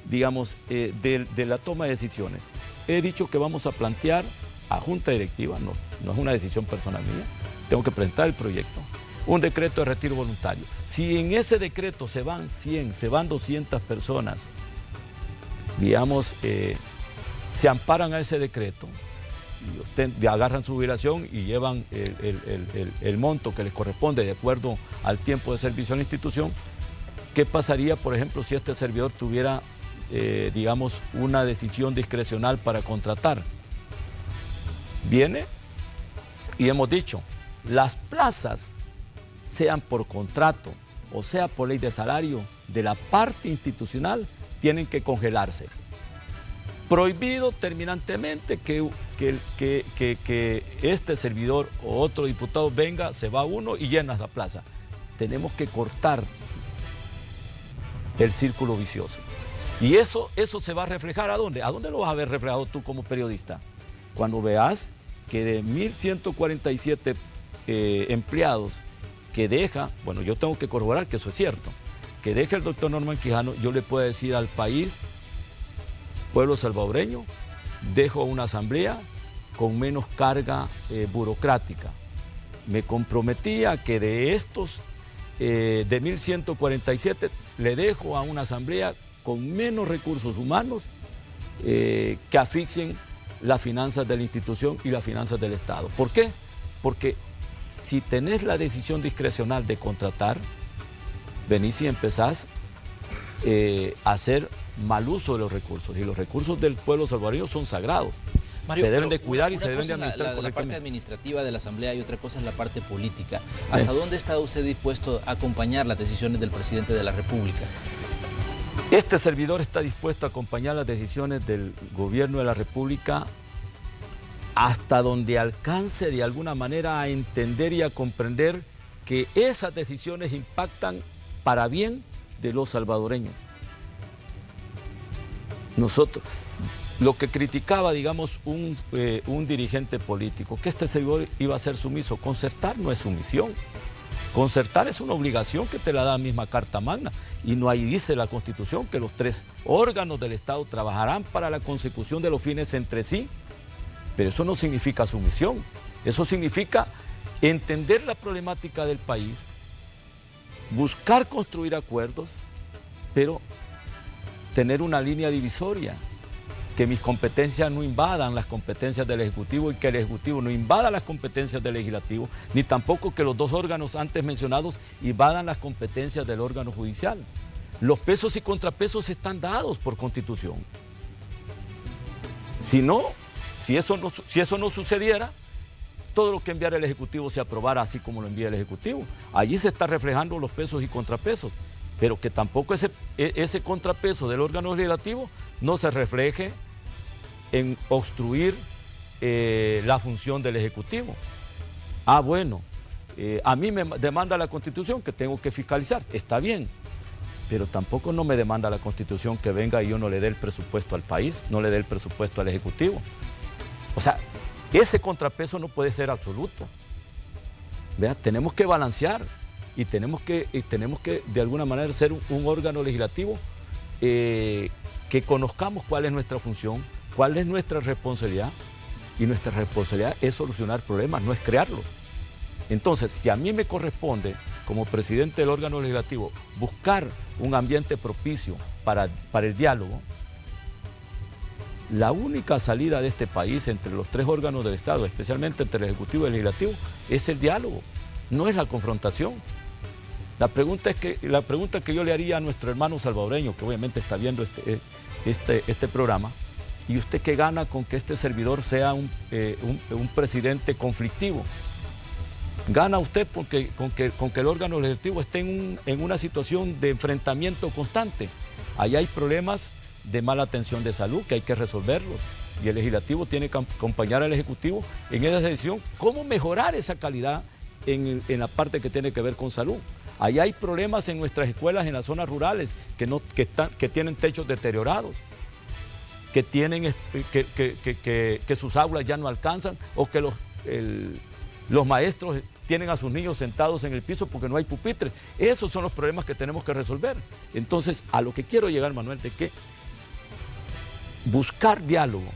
Digamos, de la toma de decisiones. He dicho que vamos a plantear a junta directiva, no es una decisión personal mía, tengo que presentar el proyecto, un decreto de retiro voluntario. Si en ese decreto se van 100, se van 200 personas, digamos, se amparan a ese decreto, agarran su jubilación y llevan el monto que les corresponde de acuerdo al tiempo de servicio a la institución. ¿Qué pasaría, por ejemplo, si este servidor tuviera, digamos, una decisión discrecional para contratar? Viene Y hemos dicho, las plazas, sean por contrato o sea por ley de salario de la parte institucional, tienen que congelarse. Prohibido terminantemente que este servidor o otro diputado venga, se va uno y llena la plaza. Tenemos que cortar el círculo vicioso. Y eso se va a reflejar ¿a dónde? ¿A dónde lo vas a ver reflejado tú como periodista? Cuando veas que de 1.147 empleados que deja, bueno, yo tengo que corroborar que eso es cierto, que deja el doctor Norman Quijano, yo le puedo decir al país, pueblo salvadoreño, dejo una asamblea con menos carga burocrática. Me comprometía que de estos, de 1.147, le dejo a una asamblea con menos recursos humanos que asfixien las finanzas de la institución y las finanzas del Estado. ¿Por qué? Porque si tenés la decisión discrecional de contratar, venís y empezás a hacer mal uso de los recursos. Y los recursos del pueblo salvadoreño son sagrados. Mario, se deben de cuidar y se deben de administrar la parte administrativa de la Asamblea y otra cosa es la parte política. ¿Hasta dónde está usted dispuesto a acompañar las decisiones del presidente de la República? Este servidor está dispuesto a acompañar las decisiones del gobierno de la República hasta donde alcance de alguna manera a entender y a comprender que esas decisiones impactan para bien de los salvadoreños. Nosotros, lo que criticaba, digamos, un dirigente político, que este servidor iba a ser sumiso, concertar no es sumisión. Concertar es una obligación que te la da la misma Carta Magna y no ahí dice la Constitución que los 3 órganos del Estado trabajarán para la consecución de los fines entre sí. Pero eso no significa sumisión, eso significa entender la problemática del país, buscar construir acuerdos, pero tener una línea divisoria, que mis competencias no invadan las competencias del Ejecutivo y que el Ejecutivo no invada las competencias del Legislativo, ni tampoco que los 2 órganos antes mencionados invadan las competencias del órgano judicial. Los pesos y contrapesos están dados por Constitución. Si eso no sucediera, todo lo que enviara el Ejecutivo se aprobara así como lo envía el Ejecutivo. Allí se está reflejando los pesos y contrapesos, pero que tampoco ese contrapeso del órgano legislativo no se refleje en obstruir la función del Ejecutivo. Bueno, a mí me demanda la Constitución que tengo que fiscalizar, está bien, pero tampoco no me demanda la Constitución que venga y yo no le dé el presupuesto al país, no le dé el presupuesto al Ejecutivo. O sea, ese contrapeso no puede ser absoluto. ¿Vea? Tenemos que balancear y tenemos que de alguna manera ser un órgano legislativo que conozcamos cuál es nuestra función, cuál es nuestra responsabilidad, y nuestra responsabilidad es solucionar problemas, no es crearlos. Entonces, si a mí me corresponde, como presidente del órgano legislativo, buscar un ambiente propicio para el diálogo, la única salida de este país entre los 3 órganos del Estado, especialmente entre el Ejecutivo y el Legislativo, es el diálogo, no es la confrontación. La pregunta que yo le haría a nuestro hermano salvadoreño, que obviamente está viendo este programa, ¿y usted qué gana con que este servidor sea un presidente conflictivo? Gana usted con que el órgano legislativo esté en una situación de enfrentamiento constante. Allá hay problemas de mala atención de salud que hay que resolverlos y el legislativo tiene que acompañar al ejecutivo en esa decisión, cómo mejorar esa calidad en la parte que tiene que ver con salud. Allá hay problemas en nuestras escuelas en las zonas rurales que tienen techos deteriorados, que sus aulas ya no alcanzan o que los maestros tienen a sus niños sentados en el piso porque no hay pupitres. Esos son los problemas que tenemos que resolver. Entonces, a lo que quiero llegar, Manuel, de que buscar diálogo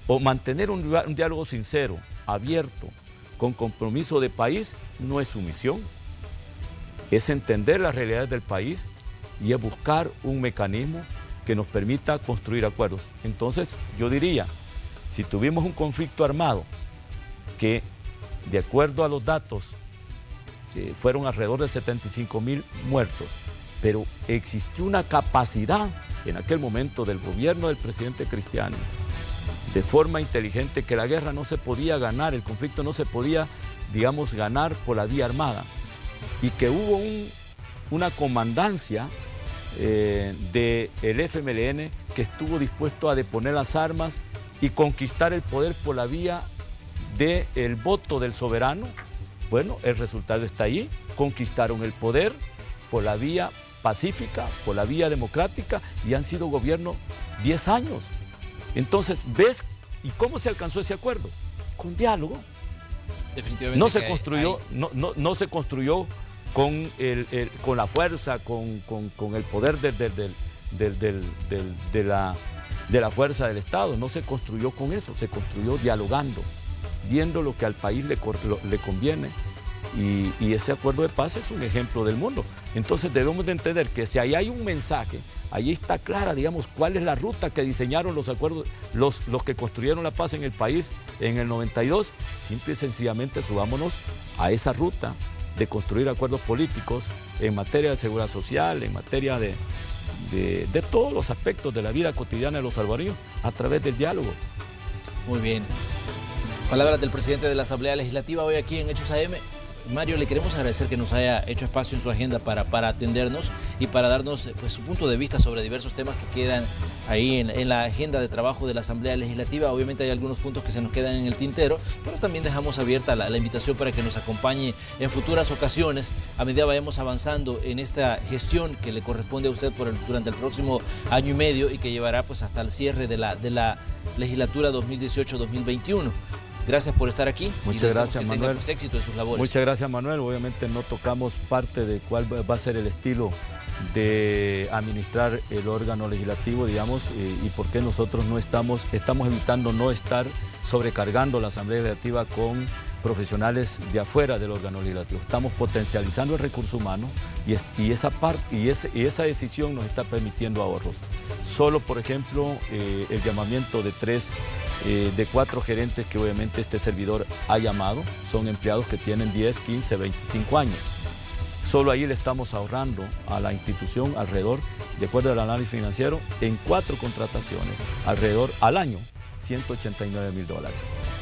o mantener un diálogo sincero, abierto, con compromiso de país, no es sumisión. Es entender las realidades del país y es buscar un mecanismo que nos permita construir acuerdos. Entonces, yo diría, si tuvimos un conflicto armado que, de acuerdo a los datos, fueron alrededor de 75.000 muertos, pero existió una capacidad en aquel momento del gobierno del presidente Cristiano de forma inteligente que la guerra no se podía ganar, el conflicto no se podía, digamos, ganar por la vía armada, y que hubo una comandancia del FMLN que estuvo dispuesto a deponer las armas y conquistar el poder por la vía del voto del soberano. Bueno, el resultado está ahí, conquistaron el poder por la vía pacífica, por la vía democrática, y han sido gobierno 10 años. Entonces, ¿ves? ¿Y cómo se alcanzó ese acuerdo? Con diálogo. Definitivamente no se construyó, no se construyó con la fuerza, con el poder de la fuerza del Estado. No se construyó con eso, se construyó dialogando, viendo lo que al país le conviene. Y ese acuerdo de paz es un ejemplo del mundo. Entonces debemos de entender que si ahí hay un mensaje, ahí está clara, digamos, cuál es la ruta que diseñaron los acuerdos, los que construyeron la paz en el país en el 92. Simple y sencillamente subámonos a esa ruta de construir acuerdos políticos en materia de seguridad social, en materia de todos los aspectos de la vida cotidiana de los salvadoreños a través del diálogo. Muy bien. Palabras del presidente de la Asamblea Legislativa hoy aquí en Hechos AM. Mario, le queremos agradecer que nos haya hecho espacio en su agenda para atendernos y para darnos pues, su punto de vista sobre diversos temas que quedan ahí en la agenda de trabajo de la Asamblea Legislativa. Obviamente hay algunos puntos que se nos quedan en el tintero, pero también dejamos abierta la invitación para que nos acompañe en futuras ocasiones a medida vayamos avanzando en esta gestión que le corresponde a usted durante el próximo año y medio y que llevará pues, hasta el cierre de la legislatura 2018-2021. Gracias por estar aquí. Muchas gracias, Manuel. Tenga, pues, éxito en sus labores. Muchas gracias, Manuel. Obviamente no tocamos parte de cuál va a ser el estilo de administrar el órgano legislativo, digamos, y por qué nosotros estamos evitando no estar sobrecargando la Asamblea Legislativa con profesionales de afuera del órgano legislativo. Estamos potencializando el recurso humano y esa decisión nos está permitiendo ahorros. Solo, por ejemplo, el llamamiento de 4 gerentes que obviamente este servidor ha llamado, son empleados que tienen 10, 15, 25 años. Solo ahí le estamos ahorrando a la institución alrededor, de acuerdo al análisis financiero, en 4 contrataciones, alrededor al año, $189.000.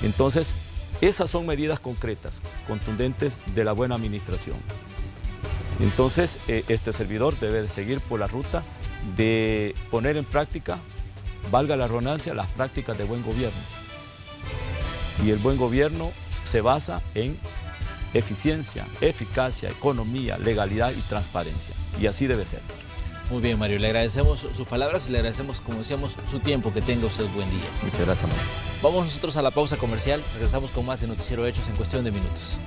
Entonces, esas son medidas concretas, contundentes de la buena administración. Entonces, este servidor debe de seguir por la ruta de poner en práctica, valga la redundancia, las prácticas de buen gobierno. Y el buen gobierno se basa en eficiencia, eficacia, economía, legalidad y transparencia. Y así debe ser. Muy bien, Mario. Le agradecemos sus palabras y le agradecemos, como decíamos, su tiempo. Que tenga usted buen día. Muchas gracias, Mario. Vamos nosotros a la pausa comercial. Regresamos con más de Noticiero Hechos en cuestión de minutos.